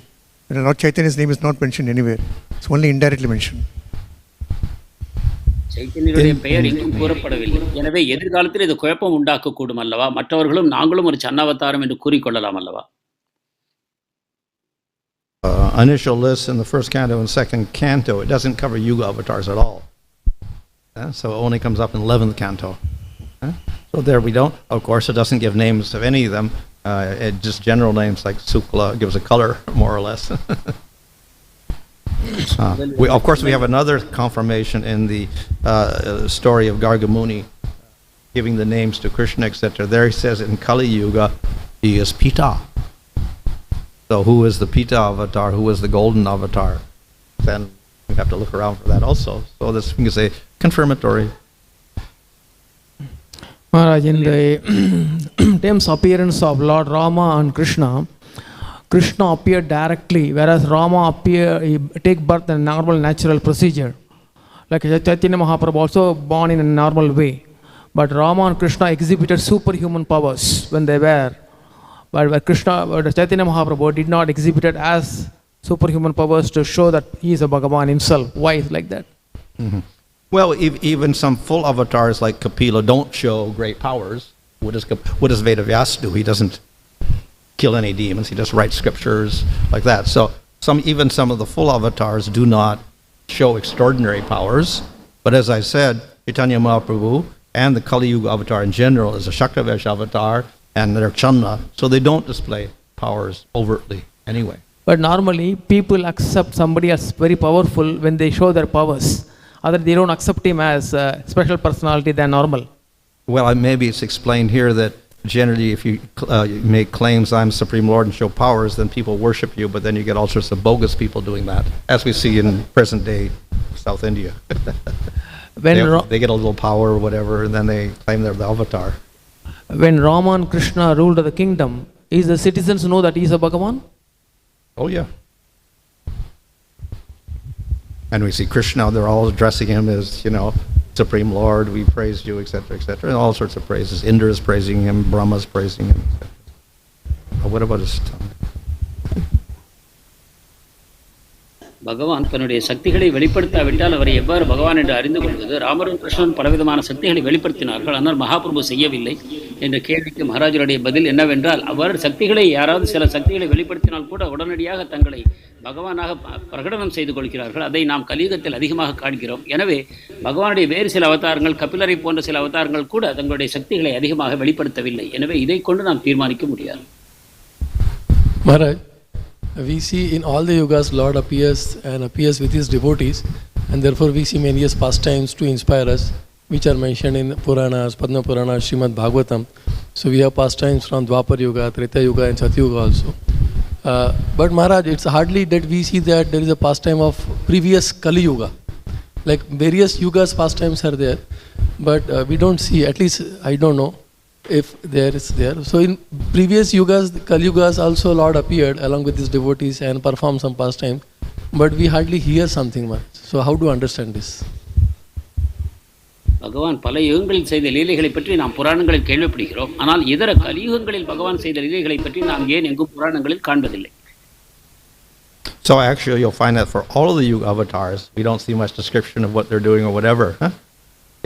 But Lord Chaitanya's name is not mentioned anywhere. It's only indirectly mentioned. சைத்தன்யருடைய பெயர் எங்கும் கூறப்படவில்லை. எனவே எதிர்காலத்தில் இது குழப்பம் உண்டாக்க கூடும் அல்லவா? மற்றவர்களும் நாங்களும் ஒரு சன்னாவதாரம் என்று கூறிக்கொள்ளலாம் அல்லவா? Initial list in the first canto and second canto, it doesn't cover yuga avatars at all. So it only comes up in 11th canto. So there we don't. Of course, it doesn't give names of any of them. It just general names like Sukla gives a color, more or less. Of course, we have another confirmation in the story of Gargamuni, giving the names to Kṛṣṇa, etc. There he says in Kali Yuga, he is Pita. So who is the Pita avatar? Who is the golden avatar? Then we have to look around for that also. So this, you can say, confirmatory. Maharaj, in the terms appearance of Lord Rama and Kṛṣṇa, Kṛṣṇa appeared directly, whereas Rama take birth in a normal natural procedure. Like Chaitanya Mahaprabhu also born in a normal way. But Rama and Kṛṣṇa exhibited superhuman powers when they were. But Chaitanya Mahaprabhu did not exhibit it as superhuman powers to show that he is a Bhagavan himself. Why is like that? Mm-hmm. Well, even some full avatars like Kapila don't show great powers. What does Vedavas do? He doesn't kill any demons. He just writes scriptures like that. So even some of the full avatars do not show extraordinary powers. But as I said, Chaitanya Mahaprabhu and the Kali Yuga avatar in general is a Shaktavash avatar, and they're channaḥ, so they don't display powers overtly anyway. But normally people accept somebody as very powerful when they show their powers. They don't accept him as a special personality than normal. Well, maybe it's explained here that generally if you make claims I'm Supreme Lord and show powers, then people worship you, but then you get all sorts of bogus people doing that, as we see in present day South India. They get a little power or whatever, and then they claim they're the avatar. When Rama and Kṛṣṇa ruled the kingdom, is the citizens know that he is a Bhagavan? Oh yeah. And we see Kṛṣṇa, they're all addressing him as, Supreme Lord, we praise you, etc., etc., and all sorts of praises. Indra is praising him, Brahma is praising him, etc. But what about his tongue? பகவான் தன்னுடைய சக்திகளை வெளிப்படுத்தாவிட்டால் அவரை எவ்வாறு பகவான் என்று அறிந்து கொள்வது? ராமரும் கிருஷ்ணன் பலவிதமான சக்திகளை வெளிப்படுத்தினார்கள், ஆனால் மகாபிரபு செய்யவில்லை என்ற கேள்விக்கு மகாராஜருடைய பதில் என்னவென்றால், அவ்வாறு சக்திகளை யாராவது சில சக்திகளை வெளிப்படுத்தினால் கூட உடனடியாக தங்களை பகவானாக பிரகடனம் செய்து கொள்கிறார்கள். அதை நாம் கலியுகத்தில் அதிகமாக காண்கிறோம். எனவே பகவானுடைய வேறு சில அவதாரங்கள், கபிலரை போன்ற சில அவதாரங்கள் கூட தங்களுடைய சக்திகளை அதிகமாக வெளிப்படுத்தவில்லை. எனவே இதை கொண்டு நாம் தீர்மானிக்க முடியாது. Maharaj, we see in all the yugas Lord appears with his devotees, and therefore we see many pastimes to inspire us, which are mentioned in Puranas, Padma Purana, Srimad Bhagavatam. So we have pastimes from Dwapar Yuga, Treta Yuga and Satyuga also. But Maharaj, it's hardly that we see that there is a pastime of previous Kali Yuga. Like various yugas pastimes are there, but we don't see, at least I don't know if there is there. So in previous yugas, Kali Yugas also Lord appeared along with his devotees and performed some pastimes, but we hardly hear something much. So how to understand this? பகவான் பல யுகங்களில் செய்த லீலைகளை பற்றி நாம் புராணங்களில் கேள்விப்படுகிறோம். ஆனால் இதர கலியுகங்களில் பகவான் செய்த லீலைகளை பற்றி நாம் ஏன் எங்கும் புராணங்களில் காண்பதில்லை? So actually you'll find that for all of the yuga avatars, we don't see much description of what they're doing or whatever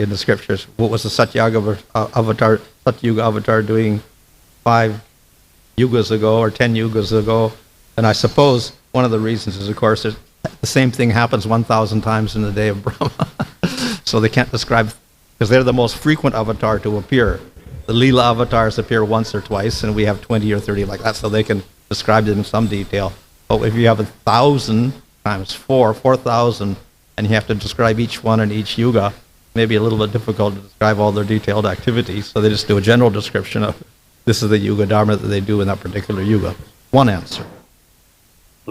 in the scriptures. What was the Satyuga avatar doing 5 yugas ago or 10 yugas ago? And I suppose one of the reasons is, of course, the same thing happens 1,000 times in the day of Brahma. So they can't describe, because they're the most frequent avatar to appear. The Leela avatars appear once or twice, and we have 20 or 30 like that, so they can describe it in some detail. But if you have 1,000 times 4,000, and you have to describe each one in each yuga, maybe a little bit difficult to describe all their detailed activities. So they just do a general description of this is the yuga dharma that they do in that particular yuga. One answer.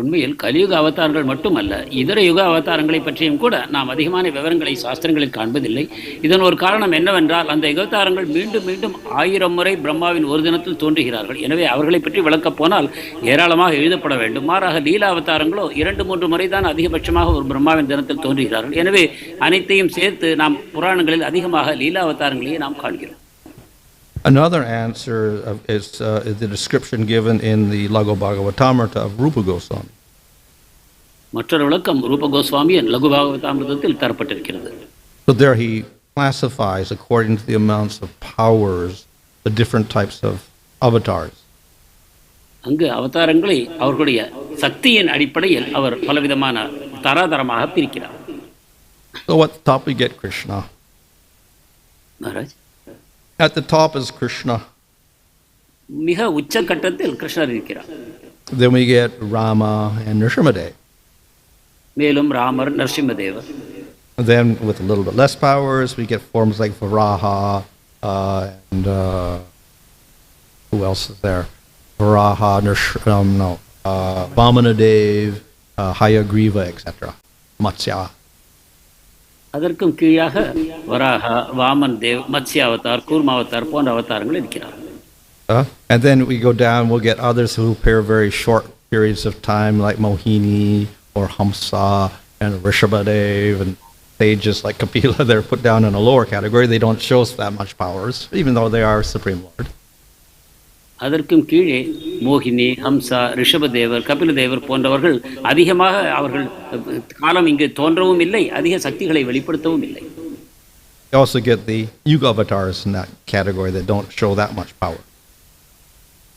உண்மையில் கலியுக அவதாரங்கள் மட்டுமல்ல, இதர யுக அவதாரங்களை பற்றியும் கூட நாம் அதிகமான விவரங்களை சாஸ்திரங்களில் காண்பதில்லை. இதன் ஒரு காரணம் என்னவென்றால், அந்த யுகாவதாரங்கள் மீண்டும் மீண்டும் 1000 முறை பிரம்மாவின் ஒரு தினத்தில் தோன்றுகிறார்கள். எனவே அவர்களை பற்றி விளக்கப் போனால் ஏராளமாக எழுதப்பட வேண்டும். மாறாக லீலா அவதாரங்களோ 2-3 முறை தான் அதிகபட்சமாக ஒரு பிரம்மாவின் தினத்தில் தோன்றுகிறார்கள். எனவே அனைத்தையும் சேர்த்து நாம் புராணங்களில் அதிகமாக லீலா அவதாரங்களையே நாம் காண்கிறோம். Another answer is the description given in the Laghu Bhagavatamrita of Rupa Goswami. மற்றொரு விளக்கம் ரூப கோஸ்வாமியின் லகு பாகவதாமிருதத்தில் தரப்பட்டிருக்கிறது. So there he classifies according to the amounts of powers the different types of avatars. அங்கு அவதாரங்களை அவர்களுடைய சக்தியின் அடிப்படையில் அவர் பலவிதமான தராதரமாக பிரிக்கிறார். So at the top we get Kṛṣṇa. Maharaj, At the top is Kṛṣṇa. மிக உச்ச கட்டத்தில் கிருஷ்ணர் இருக்கிறார். Then we get Rama and Nṛsimhadev. மேலும் Ramar, Narasimhadevar. Then with a little bit less powers, we get forms like Varaha and who else is there? Varaha, Vamanadev, Hayagriva, etc. Matsya. அதற்கும் கீழாக வராக, Vaman Dev, Matsya Avatar, Kurma Avatar போன்ற அவதாரங்கள் இருக்கிறார்கள். And then we go down, we'll get others who appear very short periods of time, like Mohini or Haṁsa and Rishabhadev, and sages like Kapila. They're put down in a lower category. They don't show us that much powers, even though they are Supreme Lord. அதற்கும் கீழே மோகினி, Hamza, ரிஷபதேவர், கபிலதேவர் போன்றவர்கள் அதிகமாக அவர்கள் காலம் இங்கு தோன்றவும் இல்லை, அதிக சக்திகளை வெளிப்படுத்தவும் இல்லை. You also get the yuga avatars in that category that don't show that much power.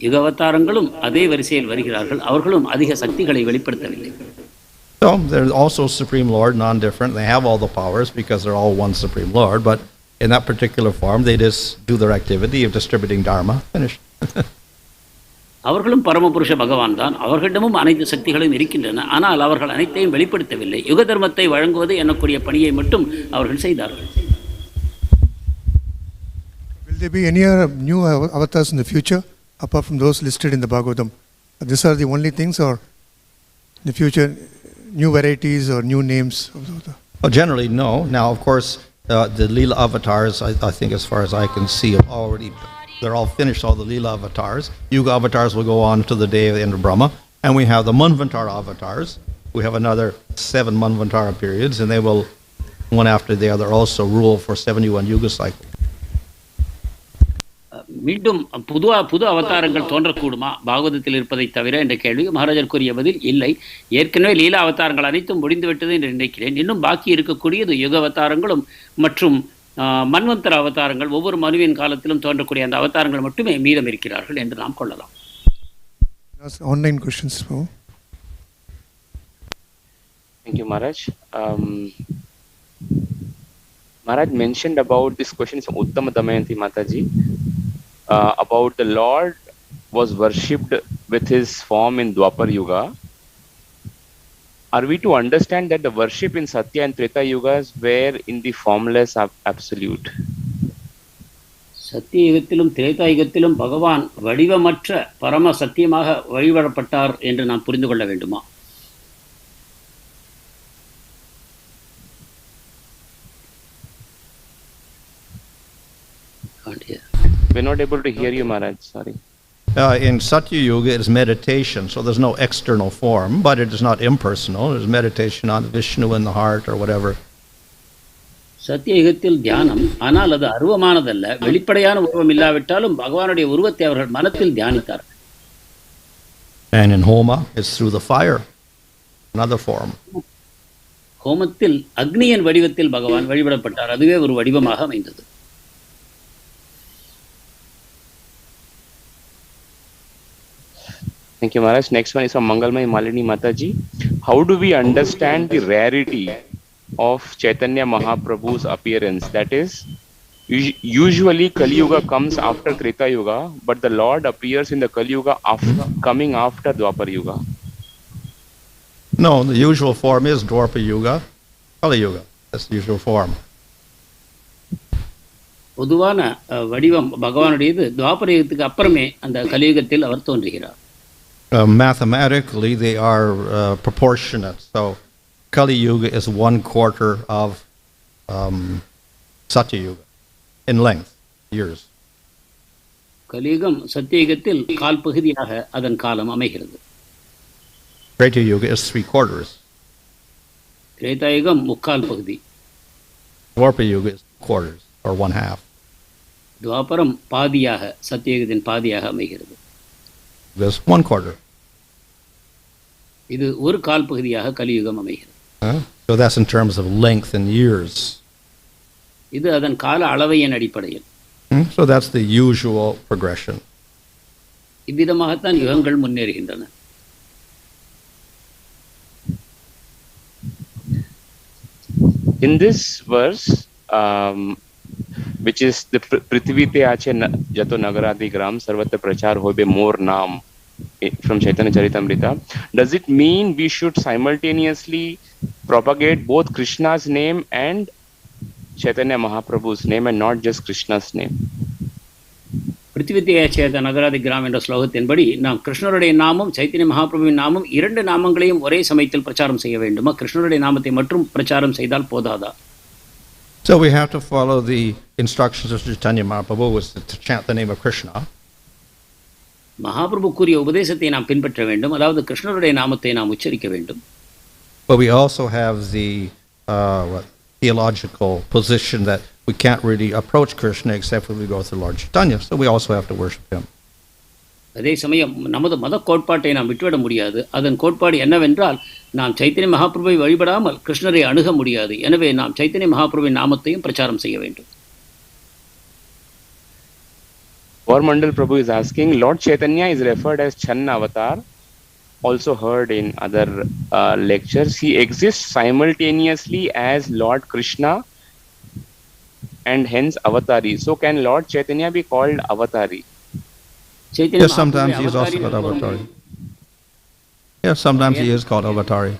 யுக அவதாரங்களும் அதே வரிசையில் வருகிறார்கள், அவர்களும் அதிக சக்திகளை வெளிப்படுத்தவில்லை. So they're also Supreme Lord, non-different. They have all the powers because they're all one Supreme Lord, but in that particular form, they just do their activity of distributing dharma. Finished. அவர்களும் பரமபுருஷ பகவான் தான், அவர்களிடமும் அனைத்து சக்திகளும் இருக்கின்றன. ஆனால் அவர்கள் அனைத்தையும் வெளிப்படுத்தவில்லை. யுக தர்மத்தை வழங்குவது எனக்கூடிய பணியை மட்டும் அவர்கள் செய்தார்கள். Will there be any other new avatars in the future apart from those listed in the Bhagavatam? These are the only things, or in the future new varieties or new names? Well, generally, no. Now, of course, the Leela avatars, I think as far as I can see, have already, they're all finished, all the Leela avatars. Yuga avatars will go on to the day of the end of Brahma. And we have the Manvantara avatars. We have another 7 Manvantara periods, and they will, one after the other, also rule for 71 yuga cycles. மீண்டும் புது அவதாரங்கள் தோன்றக்கூடுமா பாகவதத்தில் இருப்பதை தவிர என்ற கேள்வி மகாராஜர் கூறிய பதில் இல்லை. ஏற்கனவே லீலா அவதாரங்கள் அனைத்தும் முடிந்துவிட்டது என்று நினைக்கிறேன். இன்னும் பாக்கி இருக்கக்கூடியது யுக அவதாரங்களும் மற்றும் மன்வந்தர அவதாரங்கள். ஒவ்வொரு மனுவின் காலத்திலும் தோன்றக்கூடிய அந்த அவதாரங்கள் மட்டுமே மீதம் இருக்கிறார்கள் என்று நாம் கொள்ளலாம். Online questions. Thank you, Maharaj. Maharaj mentioned about this question from Uttama Damayanti Mataji about the Lord was worshipped with his form in Dwapar Yuga. Are we to understand that the worship in Satya and Treta Yugas were in the formless absolute? சத்திய யுகத்திலும் திரேதா யுகத்திலும் பகவான் வடிவமற்ற பரம சத்தியமாக வழிபடப்பட்டார் என்று நாம் புரிந்து கொள்ள வேண்டுமா? We're not able to hear you, Maharaj. Sorry. In Satya Yuga, it is meditation, so there's no external form, but it is not impersonal. It is meditation on Vishnu in the heart or whatever. சத்திய யுகத்தில் தியானம், ஆனால் அது அருவமானதல்ல. வெளிப்படையான உருவம் இல்லாவிட்டாலும் பகவானுடைய உருவத்தை அவர்கள் மனத்தில் தியானித்தார். And in Homa, it's through the fire, another form. ஹோமத்தில் அக்னியின் வடிவத்தில் பகவான் வழிபடப்பட்டார். அதுவே ஒரு வடிவமாக அமைந்தது. Thank you, Maharaj. Next one is from Mangalmay Malini Mataji. How do we understand the rarity of Chaitanya Mahaprabhu's appearance? That is, usually Kali Yuga comes after Treta Yuga, but the Lord appears in the Kali Yuga coming after Dwapar Yuga. No, the usual form is Dwapar Yuga, Kali Yuga. That's the usual form. பொதுவான வடிவம் பகவானுடையது துவாபர யுகத்துக்கு அப்புறமே அந்த கலியுகத்தில் அவர் தோன்றுகிறார். Mathematically, they are proportionate. So, Kali Yuga is 1/4 of Satya Yuga in length, years. கலியுகம் சத்தியயுகத்தில் கால் பகுதியாக அதன் காலம் அமைகிறது. Treta Yuga is 3/4. திரேதாயுகம் முக்கால் பகுதி. Dwapar Yuga is 2/4 or 1/2. துவாபரம் பாதியாக சத்தியயுகத்தின் பாதியாக அமைகிறது. This 1/4. இது ஒரு கால் பகுதியாக கலியுகம் அமைகிறது. So that's in terms of length and years. இது அதன் கால அளவையின் அடிப்படையில். So that's the usual progression. இவ்விதமாகத்தான் யுகங்கள் முன்னேறுகின்றன. In this verse, which is the Prithvi te ache jato nagaradi gram sarvatra prachar hobe more naam from Chaitanya Charitamrita, does it mean we should simultaneously propagate both Krishna's name and Chaitanya Mahaprabhu's name and not just Krishna's name? பிருத்திவித்யாச்சேத நகராதி கிராம் என்ற ஸ்லோகத்தின்படி நாம் கிருஷ்ணருடைய நாமம் சைத்தன்ய மகாபிரபுவின் நாமம் இரண்டு நாமங்களையும் ஒரே சமயத்தில் பிரச்சாரம் செய்ய வேண்டுமா? கிருஷ்ணருடைய நாமத்தை மட்டும் பிரச்சாரம் செய்தால் போதாதா? So we have to follow the instructions of Chaitanya Mahaprabhu, was to chant the name of Kṛṣṇa. Mahaprabhu கூறிய உபதேசத்தை நாம் பின்பற்ற வேண்டும், அதாவது கிருஷ்ணருடைய நாமத்தை நாம் உச்சரிக்க வேண்டும். But we also have the theological position that we can't really approach Kṛṣṇa except when we go through Lord Caitanya, so we also have to worship him. அதே சமயம் நமது மத கோட்பாட்டை நாம் விட்டுவிட முடியாது. அதன் கோட்பாடு என்னவென்றால், நாம் சைத்தன்ய மகாபிரபுவை வழிபடாமல் கிருஷ்ணரை அணுக முடியாது. எனவே நாம் சைத்தன்ய மகாபிரபுவின் நாமத்தையும் பிரச்சாரம் செய்ய வேண்டும். Varmandal Prabhu is asking, Lord Chaitanya is referred as Channaḥ avatar, also heard in other lectures. He exists simultaneously as Lord Kṛṣṇa and hence avatari. So can Lord Chaitanya be called avatari? Yes, sometimes he is also called avatari. Yes, sometimes he is called avatari.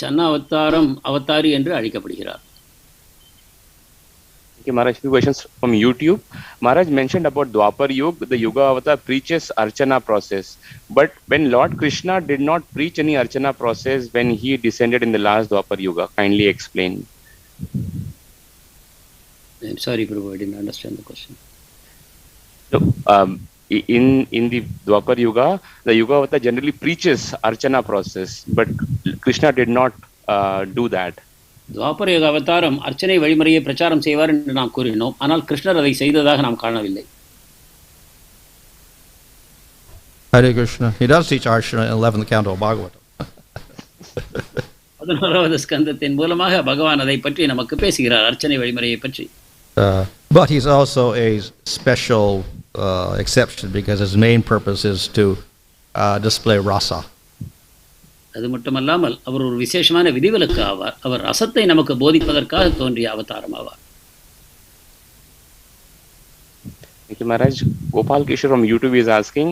channaḥ அவதாரம் அவதாரி என்று அழைக்கப்படுகிறார். Okay, Maharaj, few questions from YouTube. Maharaj mentioned about Dwapar Yuga, the Yuga avatar preaches Archana process. But when Lord Kṛṣṇa did not preach any Archana process when he descended in the last Dwapar Yuga, kindly explain. I'm sorry, Prabhu, I didn't understand the question. So, in the Dwapar Yuga, the Yuga avatar generally preaches Archana process, but Kṛṣṇa did not do that. துவாபர யுக அவதாரம் அர்ச்சனை வழிமுறையை பிரச்சாரம் செய்வார் என்று நாம் கூறினோம். ஆனால் கிருஷ்ணர் அதை செய்ததாக நாம் காணவில்லை. Hare Krishna. He does teach Archana in 11th canto of Bhagavatam. 11வது ஸ்கந்தத்தின் மூலமாக பகவான் அதை பற்றி நமக்கு பேசுகிறார், அர்ச்சனை வழிமுறையை பற்றி. But he's also a special exception because his main purpose is to display rasa. அது மட்டுமல்லாமல் அவர் ஒரு விசேஷமான விதிவிலக்கு ஆவார். அவர் ரசத்தை நமக்கு போதிப்பதற்காக தோன்றிய அவதாரம் ஆவார். Thank you, Maharaj. Gopal Kishore from YouTube is asking,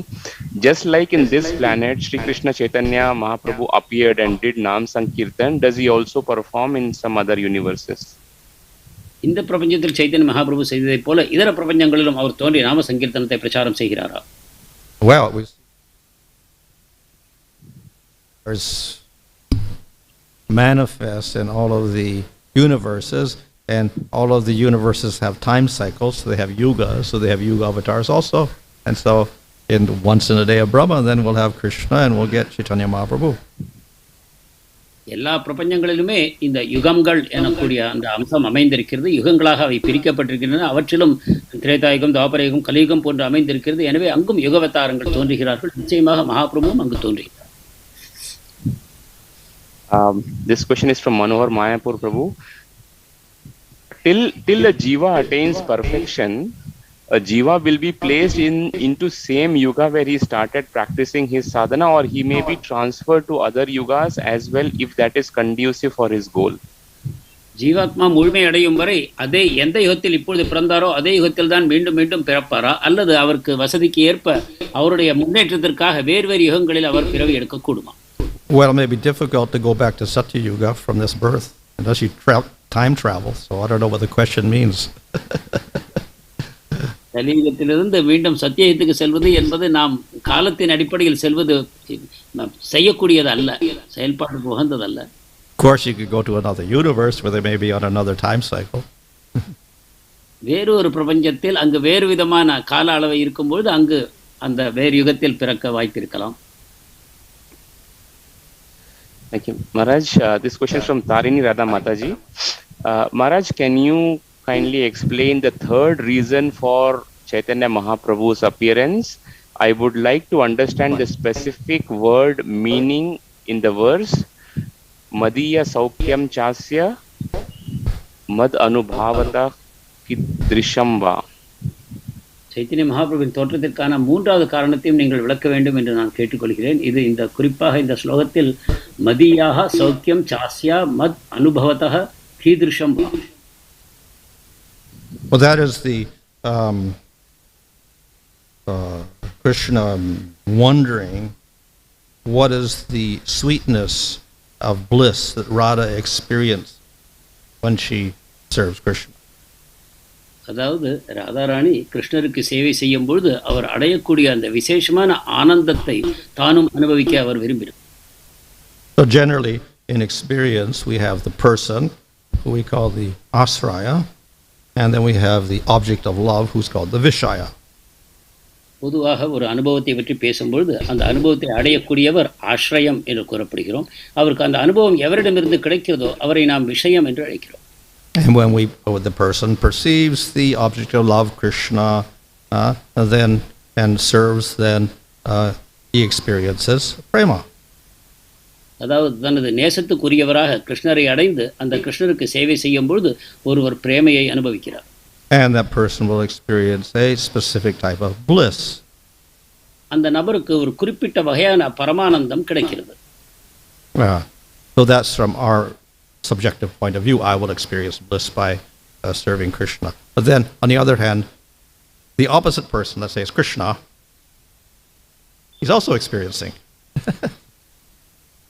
just like in this planet, Sri Krishna Chaitanya Mahaprabhu appeared and did Nam Sankirtan, does he also perform in some other universes? இந்த பிரபஞ்சத்தில் சைத்தன்ய மகாபிரபு செய்ததைப் போல இதர பிரபஞ்சங்களிலும் அவர் தோன்றி நாம சங்கீர்த்தனத்தை பிரச்சாரம் செய்கிறாரா? Well, there's manifest in all of the universes, and all of the universes have time cycles, so they have yugas, so they have yuga avatars also. And so in once in a day of Brahma, then we'll have Kṛṣṇa and we'll get Chaitanya Mahaprabhu. எல்லா பிரபஞ்சங்களிலுமே இந்த யுகங்கள் எனக்கூடிய அந்த அம்சம் அமைந்திருக்கிறது. யுகங்களாக அவை பிரிக்கப்பட்டிருக்கின்றன. அவற்றிலும் திரேதாயுகம், துவாபரயுகம், கலியுகம் போன்று அமைந்திருக்கிறது. எனவே அங்கும் யுகவதாரங்கள் தோன்றுகிறார்கள். நிச்சயமாக மகாபிரபுவும் அங்கு தோன்றுகிறார். This question is from Manohar Mayapur Prabhu. Till a jiva attains perfection, a jiva will be placed into same yuga where he started practicing his sadhana, or he may be transferred to other yugas as well if that is conducive for his goal. ஜீவாத்மா முழுமை அடையும் வரை அதே எந்த யுகத்தில் இப்பொழுது பிறந்தாரோ அதே யுகத்தில் தான் மீண்டும் மீண்டும் பிறப்பாரா, அல்லது அவருக்கு வசதிக்கு ஏற்ப அவருடைய முன்னேற்றத்திற்காக வேறு வேறு யுகங்களில் அவர் பிறவி எடுக்கக்கூடுமா? Well, it may be difficult to go back to Satya Yuga from this birth unless you time travel. So I don't know what the question means. கலியுகத்திலிருந்து மீண்டும் சத்தியத்துக்கு செல்வது என்பது நாம் காலத்தின் அடிப்படையில் செல்வது செய்யக்கூடியது அல்ல, செயல்பாட்டுக்கு உகந்ததல்ல. Of course, you could go to another universe where they may be on another time cycle. வேறு ஒரு பிரபஞ்சத்தில் அங்கு வேறு விதமான கால அளவை இருக்கும்போது அங்கு அந்த வேறு யுகத்தில் பிறக்க வாய்ப்பிருக்கலாம். Thank you. Maharaj, this question is from Tarini Radha Mataji. Maharaj, can you kindly explain the third reason for Chaitanya Mahaprabhu's appearance? I would like to understand the specific word meaning in the verse Madiya Saukyam Chasya Mad Anubhavata Kidrisham Va. Chaitanya மகாபிரபுவின் தோற்றத்திற்கான மூன்றாவது காரணத்தையும் நீங்கள் விளக்க வேண்டும் என்று நான் கேட்டுக்கொள்கிறேன். இது இந்த குறிப்பாக இந்த ஸ்லோகத்தில் மதியாக சௌக்கியம் சாஸ்யா மத் அனுபவதः கீதிருஷம் வா. Well, that is the Kṛṣṇa wondering what is the sweetness of bliss that Radha experienced when she serves Kṛṣṇa. அதாவது ராதாராணி கிருஷ்ணருக்கு சேவை செய்யும் பொழுது அவர் அடையக்கூடிய அந்த விசேஷமான ஆனந்தத்தை தானும் அனுபவிக்க அவர் விரும்பினார். So generally in experience we have the person who we call the asraya, and then we have the object of love who's called the vishaya. பொதுவாக ஒரு அனுபவத்தை பற்றி பேசும்பொழுது அந்த அனுபவத்தை அடையக்கூடியவர் ஆශ්‍රயம் என்று கூறப்படுகிறோம். அவருக்கு அந்த அனுபவம் எவரிடமிருந்து கிடைக்கிறதோ அவரை நாம் விஷயம் என்று அழைக்கிறோம். And when the person perceives the object of love, Kṛṣṇa, and serves, then he experiences prema. அதாவது தனது நேசத்துக்குரியவராக கிருஷ்ணரை அடைந்து அந்த கிருஷ்ணருக்கு சேவை செய்யும் பொழுது ஒருவர் பிரேமையை அனுபவிக்கிறார். And that person will experience a specific type of bliss. அந்த நபருக்கு ஒரு குறிப்பிட்ட வகையான பரமானந்தம் கிடைக்கிறது. So that's from our subjective point of view. I will experience bliss by serving Kṛṣṇa. But then, on the other hand, the opposite person, let's say it's Kṛṣṇa, he's also experiencing.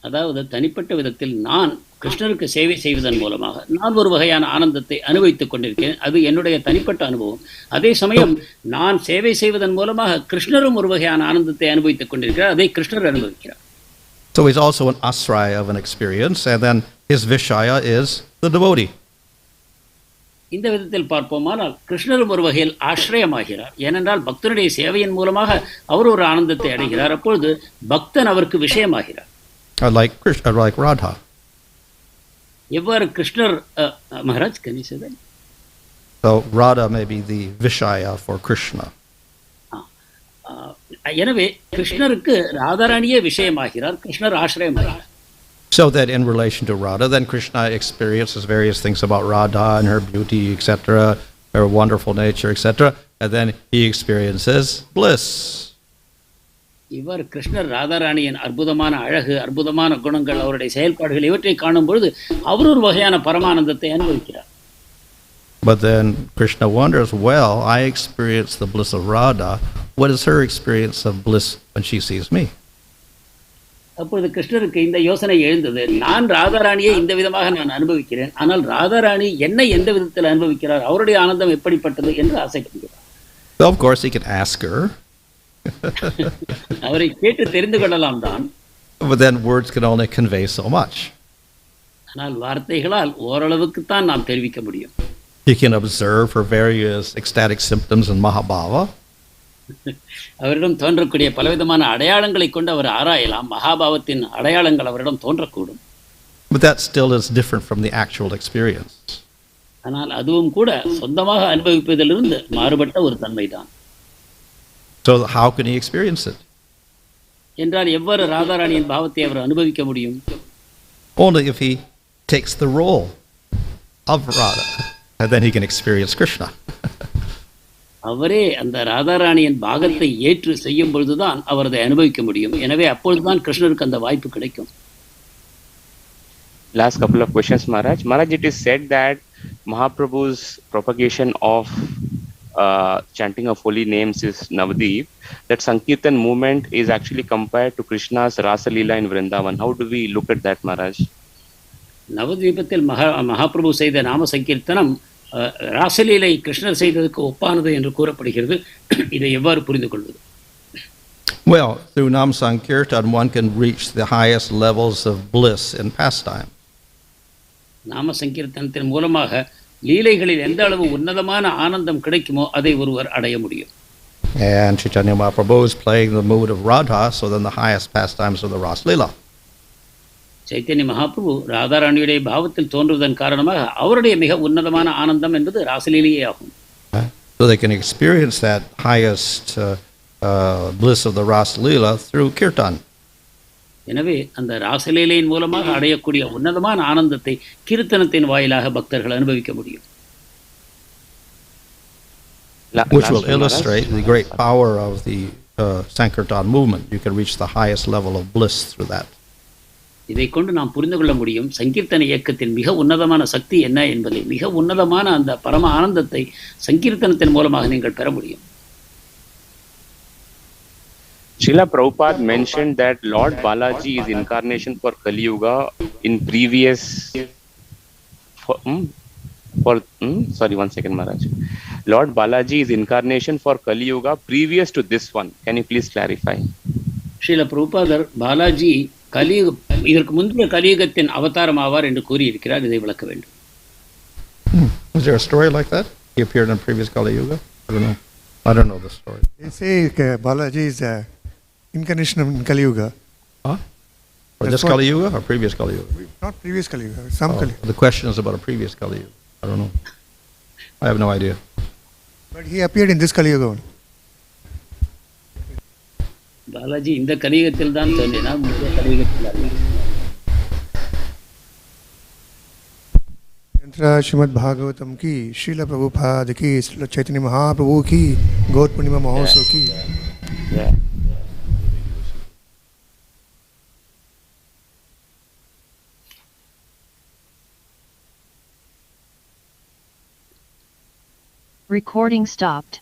அதாவது தனிப்பட்ட விதத்தில் நான் கிருஷ்ணருக்கு சேவை செய்வதன் மூலமாக நான் ஒரு வகையான ஆனந்தத்தை அனுபவித்துக் கொண்டிருக்கிறேன். அது என்னுடைய தனிப்பட்ட அனுபவம். அதே சமயம் நான் சேவை செய்வதன் மூலமாக கிருஷ்ணரும் ஒரு வகையான ஆனந்தத்தை அனுபவித்துக் கொண்டிருக்கிறார். அதை கிருஷ்ணர் அனுபவிக்கிறார். So he's also an asraya of an experience, and then his vishaya is the devotee. இந்த விதத்தில் பார்ப்போமானால் கிருஷ்ணரும் ஒரு வகையில் ஆශ්‍රயமாகிறார். ஏனென்றால் பக்தனுடைய சேவையின் மூலமாக அவர் ஒரு ஆனந்தத்தை அடைகிறார். அப்பொழுது பக்தன் அவருக்கு விஷயமாகிறார். Like Radha. எவ்வாறு கிருஷ்ணர் Maharaj can you say that? So Radha may be the vishaya for Kṛṣṇa. எனவே கிருஷ்ணருக்கு ராதாராணியே விஷயமாகிறார், கிருஷ்ணர் ஆශ්‍රயமாகிறார். So that in relation to Radha, then Kṛṣṇa experiences various things about Radha and her beauty, etc., her wonderful nature, etc., and then he experiences bliss. இவ்வாறு கிருஷ்ணர் ராதாராணியின் அற்புதமான அழகு, அற்புதமான குணங்கள், அவருடைய செயல்பாடுகள் இவற்றை காணும் பொழுது அவர் ஒரு வகையான பரமானந்தத்தை அனுபவிக்கிறார். But then Kṛṣṇa wonders, well, I experience the bliss of Radha. What is her experience of bliss when she sees me? அப்பொழுது கிருஷ்ணருக்கு இந்த யோசனை எழுந்தது, நான் ராதாராணியை இந்த விதமாக நான் அனுபவிக்கிறேன், ஆனால் ராதாராணி என்னை எந்த விதத்தில் அனுபவிக்கிறார், அவருடைய ஆனந்தம் எப்படிப்பட்டது என்று ஆசைப்படுகிறார். Well, of course, he could ask her. அவரை கேட்டு தெரிந்து கொள்ளலாம் தான். But then words can only convey so much. ஆனால் வார்த்தைகளால் ஓரளவுக்குத்தான் நாம் தெரிவிக்க முடியும். He can observe her various ecstatic symptoms in Mahabhava. அவரிடம் தோன்றக்கூடிய பலவிதமான அடையாளங்களை கொண்டு அவர் ஆராயலாம். மகாபாவத்தின் அடையாளங்கள் அவரிடம் தோன்றக்கூடும். But that still is different from the actual experience. ஆனால் அதுவும் கூட சொந்தமாக அனுபவிப்பதிலிருந்து மாறுபட்ட ஒரு தன்மைதான். So how can he experience it? என்றால் எவ்வாறு ராதாராணியின் பாவத்தை அவர் அனுபவிக்க முடியும்? Only if he takes the role of Radha, and then he can experience Kṛṣṇa. அவரே அந்த ராதாராணியின் பாகத்தை ஏற்று செய்யும் பொழுதுதான் அவர் அதை அனுபவிக்க முடியும். எனவே அப்பொழுதுதான் கிருஷ்ணருக்கு அந்த வாய்ப்பு கிடைக்கும். Last couple of questions, Maharaj. Maharaj, it is said that Mahaprabhu's propagation of chanting of holy names is Navadip. That Sankirtan movement is actually compared to Krishna's Rasa Leela in Vrindavan. How do we look at that, Maharaj? நவதீபத்தில் Mahaprabhu செய்த நாம சங்கீர்த்தனம் ராசலீலை கிருஷ்ணர் செய்ததுக்கு ஒப்பானது என்று கூறப்படுகிறது. இதை எவ்வாறு புரிந்து கொள்வது? Well, through Nam Sankirtan, one can reach the highest levels of bliss in pastime. நாம சங்கீர்த்தனத்தின் மூலமாக லீலைகளில் எந்த அளவு உன்னதமான ஆனந்தம் கிடைக்குமோ அதை ஒருவர் அடைய முடியும். And Chaitanya Mahaprabhu is playing the mood of Radha, so then the highest pastimes of the Ras Leela. Chaitanya Mahaprabhu ராதாராணியுடைய பாவத்தில் தோன்றுவதன் காரணமாக அவருடைய மிக உன்னதமான ஆனந்தம் என்பது ராசலீலையே ஆகும். So they can experience that highest bliss of the Ras Leela through Kirtan. எனவே அந்த ராசலீலையின் மூலமாக அடையக்கூடிய உன்னதமான ஆனந்தத்தை கீர்த்தனத்தின் வாயிலாக பக்தர்கள் அனுபவிக்க முடியும். Which will illustrate the great power of the Sankirtan movement. You can reach the highest level of bliss through that. இதை கொண்டு நாம் புரிந்து கொள்ள முடியும் சங்கீர்த்தன இயக்கத்தின் மிக உன்னதமான சக்தி என்ன என்பதை. மிக உன்னதமான அந்த பரம ஆனந்தத்தை சங்கீர்த்தனத்தின் மூலமாக நீங்கள் பெற முடியும். Srila Prabhupada mentioned that Lord Balaji is incarnation for Kali Yuga in previous sorry, one second, Maharaj. Lord Balaji is incarnation for Kali Yuga previous to this one. Can you please clarify? Srila பிரபுபாதர் பாலாஜி கலியுக இதற்கு முந்தைய கலியுகத்தின் அவதாரம் ஆவார் என்று கூறியிருக்கிறார். இதை விளக்க வேண்டும். Is there a story like that? He appeared in previous Kali Yuga? I don't know. I don't know the story. They say Balaji is the incarnation of Kali Yuga. Huh? Or this Kali Yuga or previous Kali Yuga? Not previous Kali Yuga, some Kali Yuga. The question is about a previous Kali Yuga. I don't know. I have no idea. But he appeared in this Kali Yuga only. Balaji இந்த கலியுகத்தில் தான் தோன்றினார், முந்தைய கலியுகத்தில் அல்ல. श्रीमद् भागवतम की, श्रील प्रभुपाद की, श्रील चैतन्य महाप्रभु की, गौर पूर्णिमा महोत्सव की. Recording stopped.